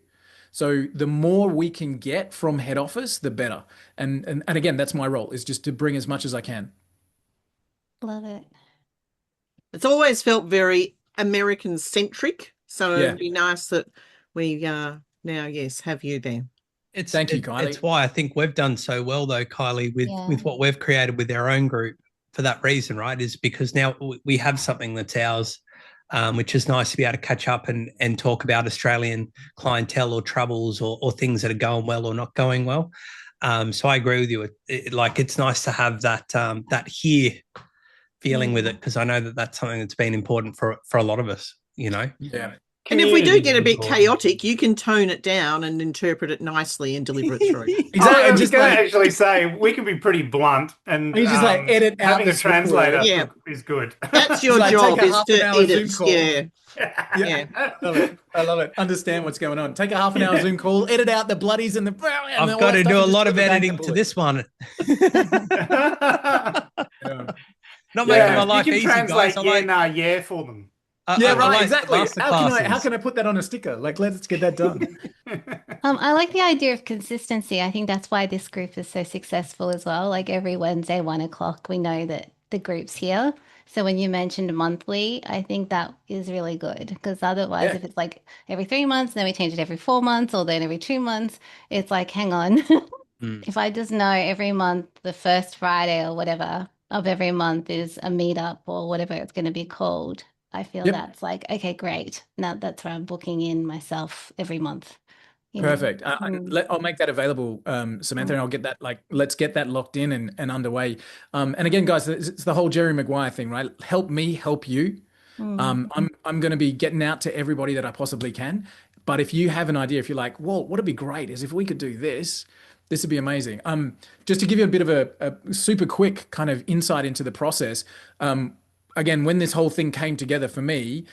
Speaker 2: So the more we can get from head office, the better. And again, that's my role, is just to bring as much as I can.
Speaker 8: Love it.
Speaker 5: It's always felt very American centric. So it'd be nice that we now, yes, have you there.
Speaker 2: Thank you, Kylie.
Speaker 1: It's why I think we've done so well, though, Kylie, with what we've created with our own group, for that reason, right? Is because now we have something that's ours. Which is nice to be able to catch up and talk about Australian clientele or troubles or things that are going well or not going well. So I agree with you. It's nice to have that here feeling with it, because I know that that's something that's been important for a lot of us,
Speaker 2: Yeah.
Speaker 5: And if we do get a bit chaotic, you can tone it down and interpret it nicely and deliver it through.
Speaker 6: Exactly. I was going to actually say, we can be pretty blunt, and
Speaker 2: you just like edit out
Speaker 6: having a translator is good.
Speaker 5: That's your job, is to edit.
Speaker 2: Yeah. I love it. Understand what's going on. Take a half an hour Zoom call, edit out the bloodies and the.
Speaker 1: I've got to do a lot of editing to this one. Not making my life easy, guys.
Speaker 6: Yeah for them.
Speaker 2: Exactly. How can I put that on a sticker? Like, let's get that done.
Speaker 8: I like the idea of consistency. I think that's why this group is so successful as well. Like, every Wednesday, 1:00, we know that the group's here. So when you mentioned monthly, I think that is really good, because otherwise, if it's like every 3 months, then we change it every 4 months, or then every 2 months, it's like, hang on. If I just know every month, the first Friday or whatever of every month is a meetup or whatever it's going to be called, I feel that's like, okay, great. Now that's where I'm booking in myself every month.
Speaker 2: Perfect. I'll make that available, Samantha, and I'll get that, let's get that locked in and underway. And again, guys, it's the whole Jerry Maguire thing, right? Help me, help you. I'm going to be getting out to everybody that I possibly can. But if you have an idea, if you're like, well, what'd be great is if we could do this, this would be amazing. Just to give you a bit of a super quick kind of insight into the process. Again, when this whole thing came together for me,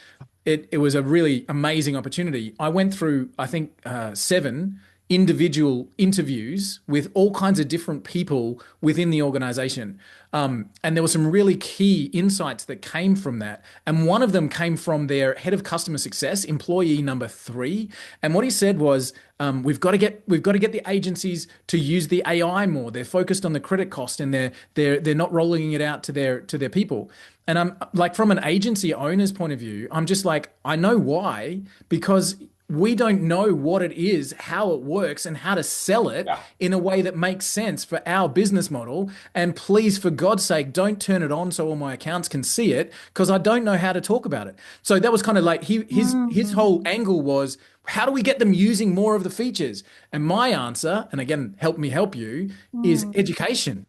Speaker 2: it was a really amazing opportunity. I went through, I think, 7 individual interviews with all kinds of different people within the organization. And there were some really key insights that came from that. And one of them came from their head of customer success, employee number 3. And what he said was, we've got to get the agencies to use the AI more. They're focused on the credit cost, and they're not rolling it out to their people. And I'm like, from an agency owner's point of view, I'm just like, I know why, because we don't know what it is, how it works, and how to sell it in a way that makes sense for our business model. And please, for God's sake, don't turn it on so all my accounts can see it, because I don't know how to talk about it. So that was kind of like his whole angle was, how do we get them using more of the features? And my answer, and again, help me help you, is education.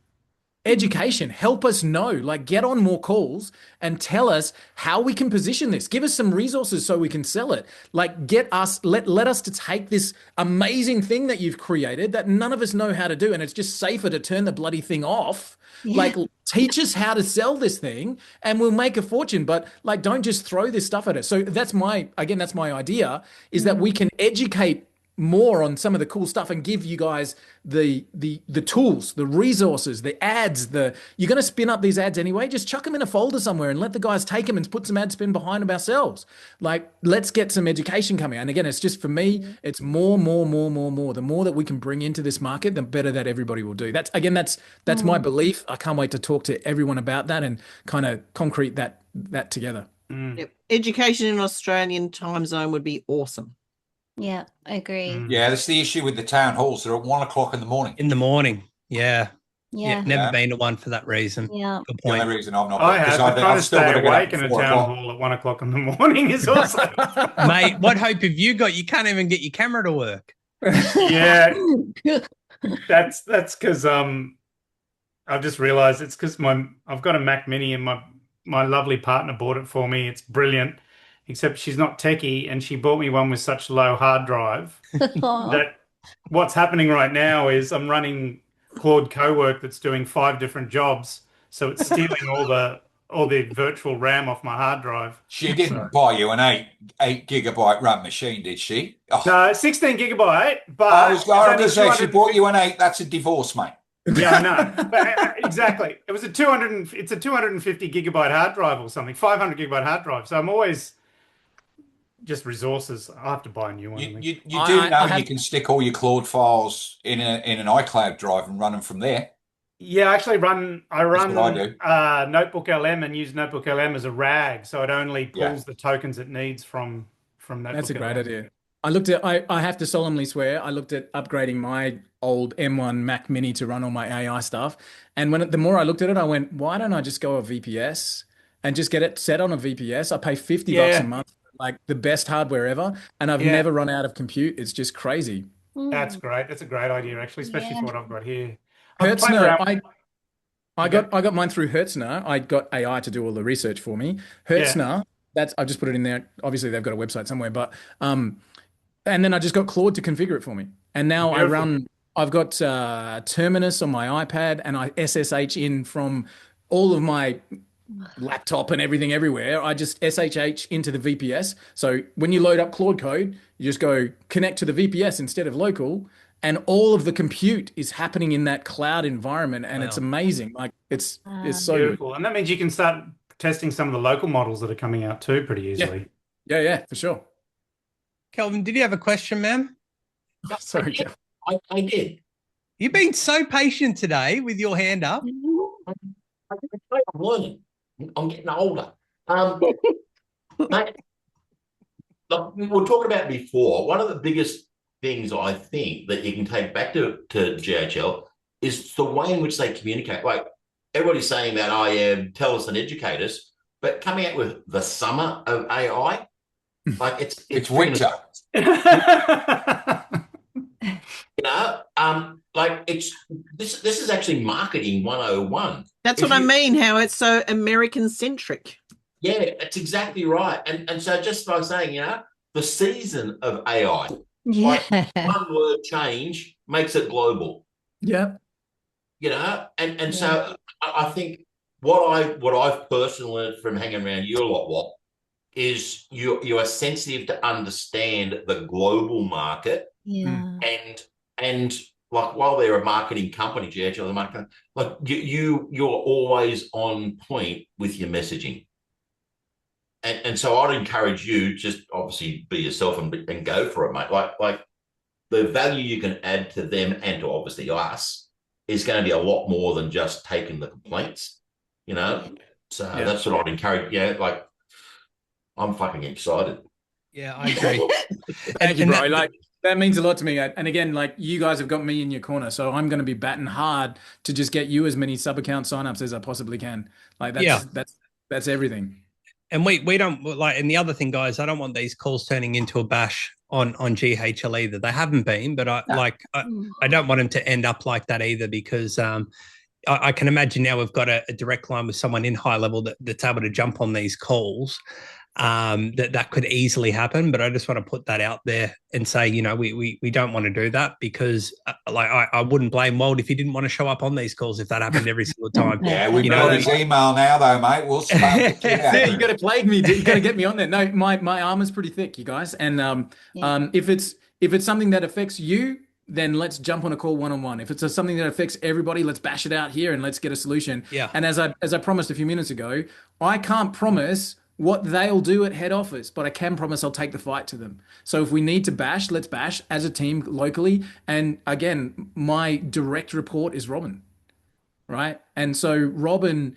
Speaker 2: Education. Help us know, like, get on more calls and tell us how we can position this. Give us some resources so we can sell it. Like, let us to take this amazing thing that you've created that none of us know how to do, and it's just safer to turn the bloody thing off. Like, teach us how to sell this thing and we'll make a fortune, but like, don't just throw this stuff at us. So that's my idea, is that we can educate more on some of the cool stuff and give you guys the tools, the resources, the ads. You're going to spin up these ads anyway. Just chuck them in a folder somewhere and let the guys take them and put some ad spin behind them ourselves. Like, let's get some education coming. And again, it's just, for me, it's more. The more that we can bring into this market, the better that everybody will do. That's my belief. I can't wait to talk to everyone about that and kind of concrete that together.
Speaker 5: Yep. Education in Australian time zone would be awesome.
Speaker 8: Yeah, I agree.
Speaker 7: Yeah, that's the issue with the town halls. They're at 1 o'clock in the morning.
Speaker 1: Yeah. Never been to one for that reason.
Speaker 8: Yeah.
Speaker 1: Good point.
Speaker 7: The only reason I've not.
Speaker 6: Trying to stay awake in a town hall at 1 o'clock in the morning is awesome.
Speaker 1: Mate, what hope have you got? You can't even get your camera to work.
Speaker 6: Yeah, that's because I've just realised it's because I've got a Mac Mini and my lovely partner bought it for me. It's brilliant. Except she's not techie, and she bought me one with such low hard drive that what's happening right now is I'm running Claude Cowork that's doing 5 different jobs, so it's stealing all the virtual RAM off my hard drive.
Speaker 7: She didn't buy you an 8 gigabyte RAM machine, did she?
Speaker 6: Oh. No, 16 gigabyte. But
Speaker 7: I was going to say she bought you an 8. That's a divorce, mate.
Speaker 6: Yeah, I know. But, exactly. It was it's a 250 gigabyte hard drive or something, 500 gigabyte hard drive. So I'm always just resources. I have to buy a new one.
Speaker 7: You do know you can stick all your Claude files in an iCloud drive and run them from there.
Speaker 6: Yeah, actually I run
Speaker 7: Notebook
Speaker 6: LM and use Notebook LM as a RAG, so it only pulls the tokens it needs from Notebook.
Speaker 2: That's a great idea. I have to solemnly swear, I looked at upgrading my old M1 Mac Mini to run all my AI stuff. And the more I looked at it, I went, why don't I just go a VPS and just get it set on a VPS? I pay $50 a month. Like the best hardware ever, and I've never run out of compute. It's just crazy.
Speaker 6: That's great. That's a great idea, actually, especially for what I've got here.
Speaker 2: Hertzner, I got mine through Hertzner. I got AI to do all the research for me. Hertzner, I just put it in there. Obviously, they've got a website somewhere, but and then I just got Claude to configure it for me. And now I've got Terminus on my iPad, and I SSH in from all of my laptop and everything everywhere. I just SSH into the VPS. So when you load up Claude Code, you just go connect to the VPS instead of local, and all of the compute is happening in that cloud environment, and it's amazing. Like it's so
Speaker 6: beautiful. And that means you can start testing some of the local models that are coming out too pretty easily.
Speaker 2: Yeah, for sure.
Speaker 1: Kelvin, did you have a question, man?
Speaker 2: Sorry, Kev.
Speaker 3: I did.
Speaker 1: You've been so patient today with your hand up.
Speaker 3: I'm learning. I'm getting older. Mate, like we were talking about before, one of the biggest things I think that you can take back to GHL is the way in which they communicate. Like everybody's saying that, tell us and educate us, but coming out with the summer of AI, like it's
Speaker 7: winter.
Speaker 3: Like this is actually marketing 101.
Speaker 5: That's what I mean, how it's so American centric.
Speaker 3: Yeah, it's exactly right. And so just by saying, the season of AI, like one word change makes it global.
Speaker 2: Yeah.
Speaker 3: And so I think what I've personally learned from hanging around you a lot, Walt, is you are sensitive to understand the global market.
Speaker 8: Yeah.
Speaker 3: And like while they're a marketing company, GHL, marketing, like you're always on point with your messaging. And so I'd encourage you just obviously be yourself and go for it, mate. Like the value you can add to them and to obviously us is going to be a lot more than just taking the complaints, So that's what I'd encourage. Yeah, like I'm fucking excited.
Speaker 1: Yeah, I agree.
Speaker 2: Thank you, bro. Like that means a lot to me. And again, like you guys have got me in your corner, so I'm going to be batting hard to just get you as many sub account signups as I possibly can. Like that's everything.
Speaker 1: And we don't like, and the other thing, guys, I don't want these calls turning into a bash on GHL either. They haven't been, but I don't want them to end up like that either, because I can imagine now we've got a direct line with someone in HighLevel that's able to jump on these calls. That could easily happen, but I just want to put that out there and say, we don't want to do that, because I wouldn't blame Walt if he didn't want to show up on these calls if that happened every single time.
Speaker 7: Yeah, we've got his email now, though, mate. We'll spam the shit out.
Speaker 2: Yeah, you got to plague me. You got to get me on there. No, my armor's pretty thick, you guys. And if it's something that affects you, then let's jump on a call one-on-one. If it's something that affects everybody, let's bash it out here and let's get a solution.
Speaker 1: Yeah.
Speaker 2: And as I promised a few minutes ago, I can't promise what they'll do at head office, but I can promise I'll take the fight to them. So if we need to bash, let's bash as a team locally. And again, my direct report is Robin, right? And so Robin,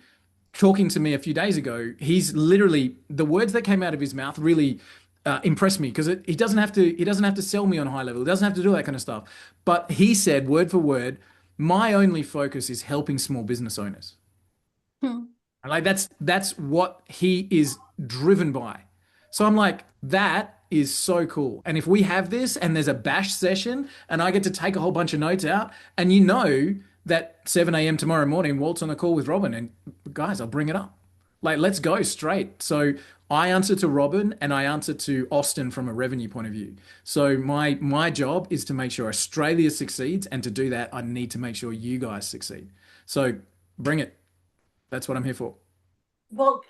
Speaker 2: talking to me a few days ago, he's literally, the words that came out of his mouth really impressed me, because he doesn't have to sell me on HighLevel. He doesn't have to do that kind of stuff. But he said word for word, my only focus is helping small business owners. Like that's what he is driven by. So I'm like, that is so cool. And if we have this and there's a bash session and I get to take a whole bunch of notes out, and that 7 a.m. tomorrow morning, Walt's on a call with Robin, and guys, I'll bring it up. Like, let's go straight. So I answer to Robin and I answer to Austin from a revenue point of view. So my job is to make sure Australia succeeds, and to do that, I need to make sure you guys succeed. So bring it. That's what I'm here for.
Speaker 9: Well,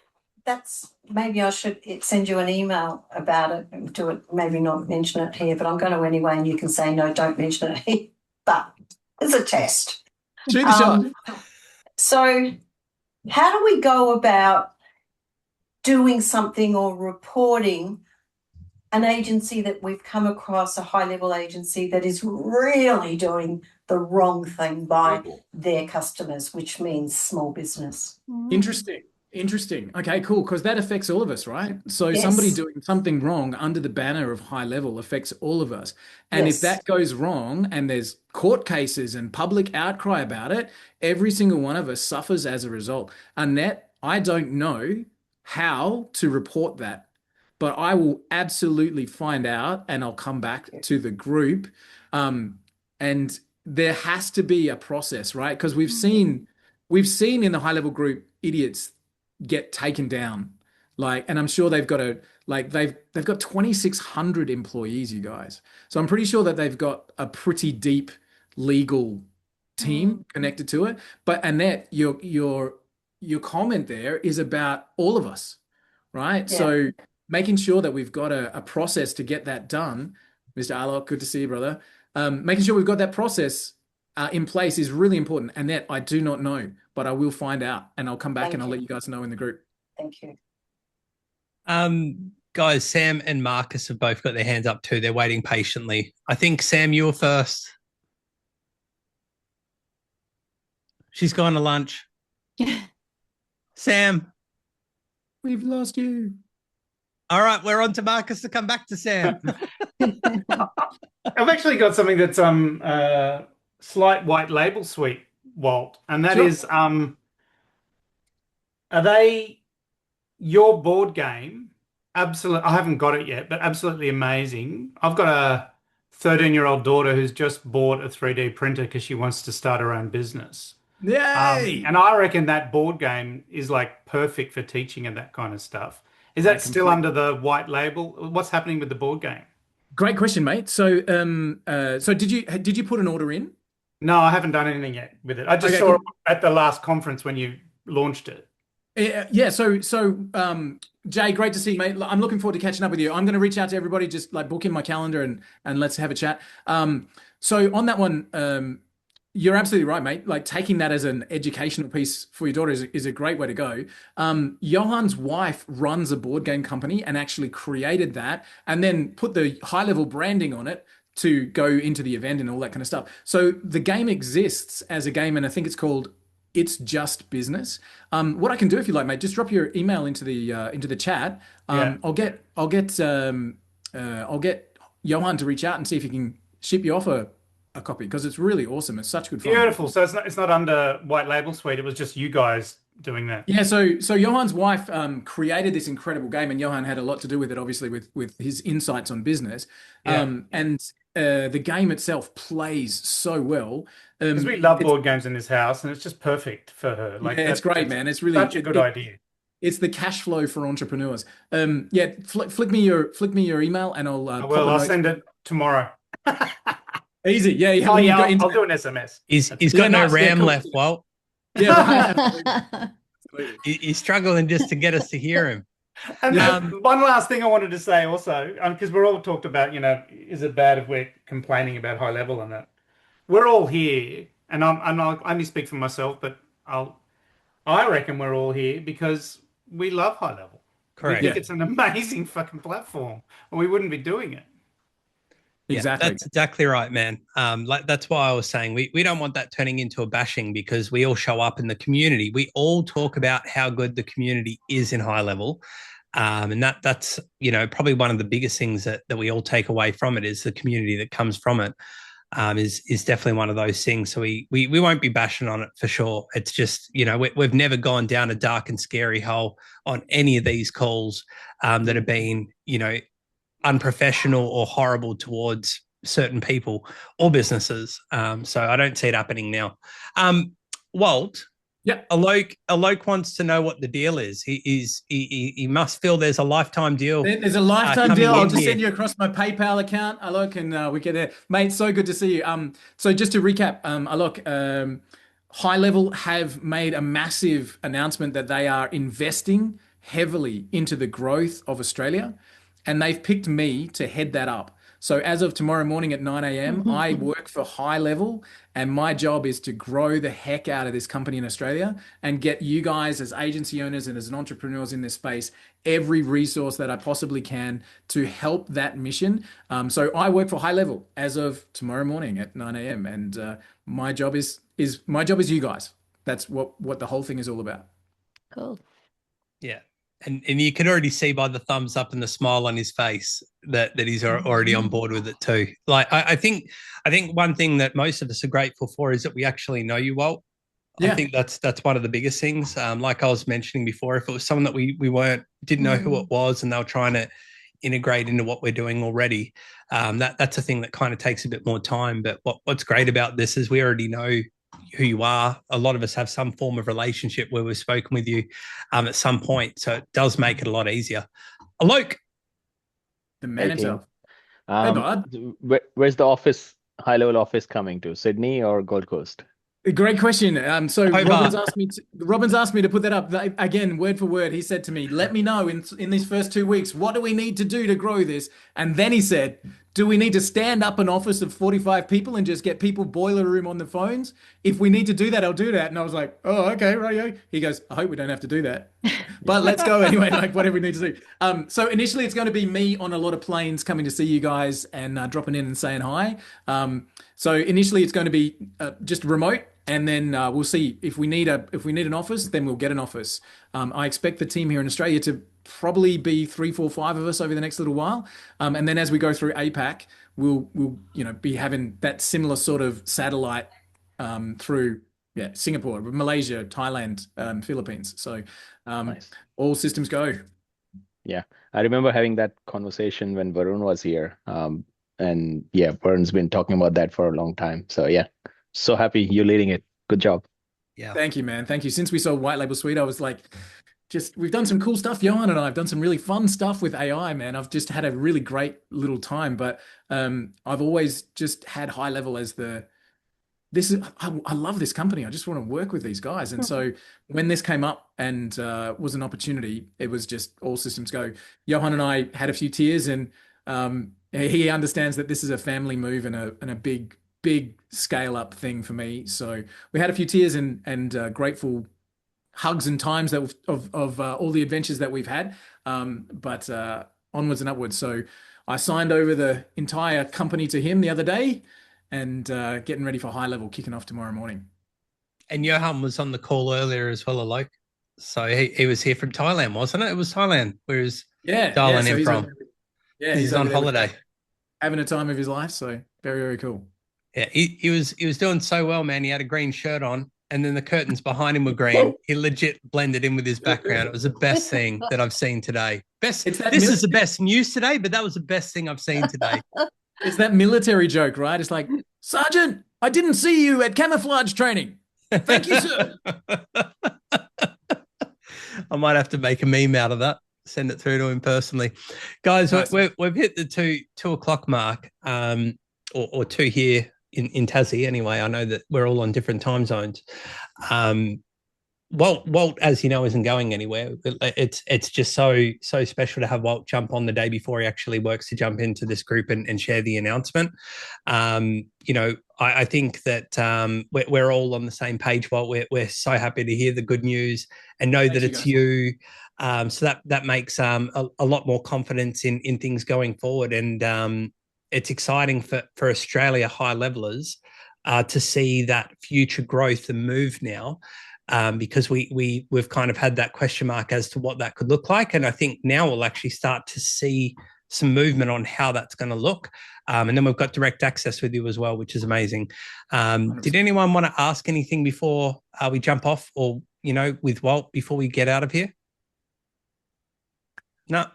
Speaker 9: maybe I should send you an email about it and do it, maybe not mention it here, but I'm going to anyway, and you can say, no, don't mention it here. But it's a test.
Speaker 2: Shoot the shot.
Speaker 9: So how do we go about doing something or reporting an agency that we've come across, a HighLevel agency that is really doing the wrong thing by their customers, which means small business?
Speaker 2: Interesting. Okay, cool. Because that affects all of us, right? So somebody doing something wrong under the banner of HighLevel affects all of us. And if that goes wrong and there's court cases and public outcry about it, every single one of us suffers as a result. Annette, I don't know how to report that, but I will absolutely find out, and I'll come back to the group. And there has to be a process, right? Because we've seen in the HighLevel group idiots get taken down, and I'm sure they've got they've got 2,600 employees, you guys. So I'm pretty sure that they've got a pretty deep legal team connected to it. But Annette, your comment there is about all of us, right? Yeah. So making sure that we've got a process to get that done. Mr. Arlock, good to see you, brother. Making sure we've got that process in place is really important. And that I do not know, but I will find out, and I'll come back and I'll let you guys know in the group.
Speaker 9: Thank you.
Speaker 1: Guys, Sam and Marcus have both got their hands up too. They're waiting patiently. I think, Sam, you were first. She's gone to lunch. Sam.
Speaker 2: We've lost you.
Speaker 1: All right, we're on to Marcus to come back to Sam.
Speaker 6: I've actually got something that's slight white label suite, Walt, and that is are they your board game? Absolutely, I haven't got it yet, but absolutely amazing. I've got a 13-year-old daughter who's just bought a 3D printer because she wants to start her own business.
Speaker 2: Yay!
Speaker 6: And I reckon that board game is like perfect for teaching and that kind of stuff. Is that still under the white label? What's happening with the board game?
Speaker 2: Great question, mate. So, so did you put an order in?
Speaker 6: No, I haven't done anything yet with it. I just saw it at the last conference when you launched it.
Speaker 2: Yeah. So, Jay, great to see you, mate. I'm looking forward to catching up with you. I'm going to reach out to everybody, just like book in my calendar and let's have a chat. So on that one, you're absolutely right, mate. Like taking that as an educational piece for your daughter is a great way to go. Johan's wife runs a board game company and actually created that and then put the HighLevel branding on it to go into the event and all that kind of stuff. So the game exists as a game, and I think it's called It's Just Business. What I can do if you like, mate, just drop your email into the chat. I'll get Johan to reach out and see if he can ship you off a copy because it's really awesome. It's such good fun.
Speaker 6: Beautiful. So it's not under white label suite. It was just you guys doing that.
Speaker 2: Yeah. So Johan's wife created this incredible game, and Johan had a lot to do with it, obviously, with his insights on business. And the game itself plays so well.
Speaker 6: Because we love board games in this house, and it's just perfect for her. Like,
Speaker 2: yeah, it's great, man. It's really
Speaker 6: such a good idea.
Speaker 2: It's the cash flow for entrepreneurs. Yeah, flick me your email, and
Speaker 6: I'll send it tomorrow.
Speaker 2: Easy, yeah.
Speaker 6: I'll do an SMS.
Speaker 1: He's got no RAM left, Walt.
Speaker 2: Yeah,
Speaker 1: he's struggling just to get us to hear him.
Speaker 6: And one last thing I wanted to say also, because we're all talked about, is it bad if we're complaining about HighLevel and that? We're all here, and I only speak for myself, but I reckon we're all here because we love HighLevel.
Speaker 1: Correct.
Speaker 6: We think it's an amazing fucking platform, or we wouldn't be doing it.
Speaker 2: Exactly.
Speaker 1: Yeah, that's exactly right, man. Like that's why I was saying we don't want that turning into a bashing because we all show up in the community. We all talk about how good the community is in HighLevel. And that's probably one of the biggest things that we all take away from it is the community that comes from it. Is definitely one of those things. So we won't be bashing on it for sure. It's just, we've never gone down a dark and scary hole on any of these calls that have been, unprofessional or horrible towards certain people or businesses. So I don't see it happening now. Walt,
Speaker 2: yeah,
Speaker 1: Alok wants to know what the deal is. He must feel there's a lifetime deal.
Speaker 2: There's a lifetime deal. I'll just send you across my PayPal account, Alok, and we get there, mate. So good to see you. So just to recap, Alok, HighLevel have made a massive announcement that they are investing heavily into the growth of Australia. And they've picked me to head that up. So as of tomorrow morning at 9 a.m., I work for HighLevel, and my job is to grow the heck out of this company in Australia and get you guys as agency owners and as entrepreneurs in this space every resource that I possibly can to help that mission. So I work for HighLevel as of tomorrow morning at 9 a.m. And my job is you guys. That's what the whole thing is all about.
Speaker 8: Cool.
Speaker 1: Yeah. And you can already see by the thumbs up and the smile on his face that he's already on board with it too. Like I think one thing that most of us are grateful for is that we actually know you, Walt. Yeah. I think that's one of the biggest things. Like I was mentioning before, if it was someone that we didn't know who it was and they were trying to integrate into what we're doing already, that's a thing that kind of takes a bit more time. But what's great about this is we already know who you are. A lot of us have some form of relationship where we've spoken with you at some point. So it does make it a lot easier. Alok.
Speaker 2: The manager.
Speaker 10: Where's the HighLevel office coming to? Sydney or Gold Coast?
Speaker 2: Great question. So Robin's asked me to put that up again, word for word. He said to me, "Let me know in these first 2 weeks, what do we need to do to grow this?" And then he said, "Do we need to stand up an office of 45 people and just get people boiler room on the phones? If we need to do that, I'll do that." And I was like, "Oh, okay, right." He goes, "I hope we don't have to do that, but let's go anyway. Like whatever we need to do." So initially, it's going to be me on a lot of planes coming to see you guys and dropping in and saying hi. So initially, it's going to be just remote. And then we'll see if we need an office, then we'll get an office. I expect the team here in Australia to probably be 3, 4, 5 of us over the next little while. And then as we go through APAC, we'll be having that similar sort of satellite through Singapore, Malaysia, Thailand, Philippines. So nice. All systems go.
Speaker 10: Yeah, I remember having that conversation when Varun was here. And yeah, Vern's been talking about that for a long time. So yeah, so happy you're leading it. Good job.
Speaker 2: Yeah. Thank you, man. Thank you. Since we saw White Label Suite, I was like, we've done some cool stuff. Johan and I have done some really fun stuff with AI, man. I've just had a really great little time, but I've always just had HighLevel as I love this company. I just want to work with these guys. And so when this came up and was an opportunity, it was just all systems go. Johan and I had a few tears, and he understands that this is a family move and a big scale up thing for me. So we had a few tears and grateful hugs and times that of all the adventures that we've had, but onwards and upwards. So I signed over the entire company to him the other day, and getting ready for HighLevel kicking off tomorrow morning. And
Speaker 1: Johan was on the call earlier as well, Alok. So he was here from Thailand, wasn't it? It was Thailand, where he's dialing in from. He's on holiday,
Speaker 2: having a time of his life. So very, very cool.
Speaker 1: Yeah, he was doing so well, man. He had a green shirt on, and then the curtains behind him were green. He legit blended in with his background. It was the best thing that I've seen today. This is the best news today, but that was the best thing I've seen today.
Speaker 2: It's that military joke, right? It's like, Sergeant, I didn't see you at camouflage training. Thank you, sir.
Speaker 1: I might have to make a meme out of that. Send it through to him personally. Guys, nice. We've hit the 2 o'clock mark, or 2 here in Tassie anyway. I know that we're all on different time zones. Walt, as you know, isn't going anywhere. It's just so special to have Walt jump on the day before he actually works to jump into this group and share the announcement. I think that we're all on the same page, Walt. We're so happy to hear the good news and know that it's you. So that makes a lot more confidence in things going forward. And it's exciting for Australia high-levelers to see that future growth and move now. Because we've kind of had that question mark as to what that could look like. And I think now we'll actually start to see some movement on how that's going to look. And then we've got direct access with you as well, which is amazing. Did anyone want to ask anything before we jump off, or, with Walt before we get out of here? No.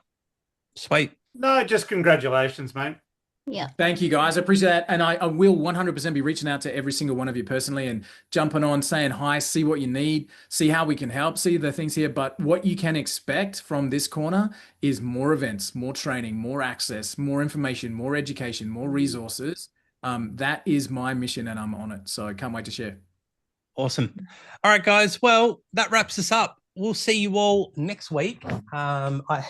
Speaker 1: Sweet.
Speaker 6: No, just congratulations, mate.
Speaker 8: Yeah.
Speaker 2: Thank you, guys. I appreciate that. And I will 100% be reaching out to every single one of you personally and jumping on, saying hi, see what you need, see how we can help, see the things here. But what you can expect from this corner is more events, more training, more access, more information, more education, more resources. That is my mission, and I'm on it. So I can't wait to share.
Speaker 1: Awesome. All right, guys. Well, that wraps us up. We'll see you all next week. I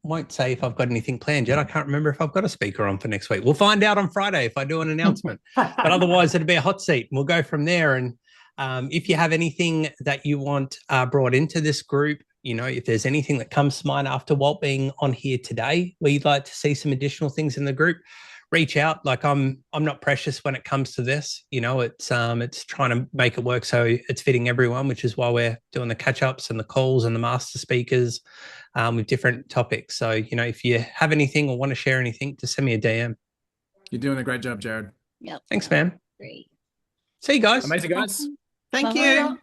Speaker 1: won't say if I've got anything planned yet. I can't remember if I've got a speaker on for next week. We'll find out on Friday if I do an announcement. But otherwise, it'll be a hot seat. We'll go from there. And if you have anything that you want brought into this group, if there's anything that comes to mind after Walt being on here today, where you'd like to see some additional things in the group, reach out. Like I'm not precious when it comes to this. It's trying to make it work so it's fitting everyone, which is why we're doing the catch-ups and the calls and the master speakers with different topics. So, if you have anything or want to share anything, just send me a DM.
Speaker 2: You're doing a great job, Jared.
Speaker 8: Yep.
Speaker 1: Thanks, man.
Speaker 8: Great.
Speaker 1: See you guys.
Speaker 2: Amazing, guys.
Speaker 5: Thank you.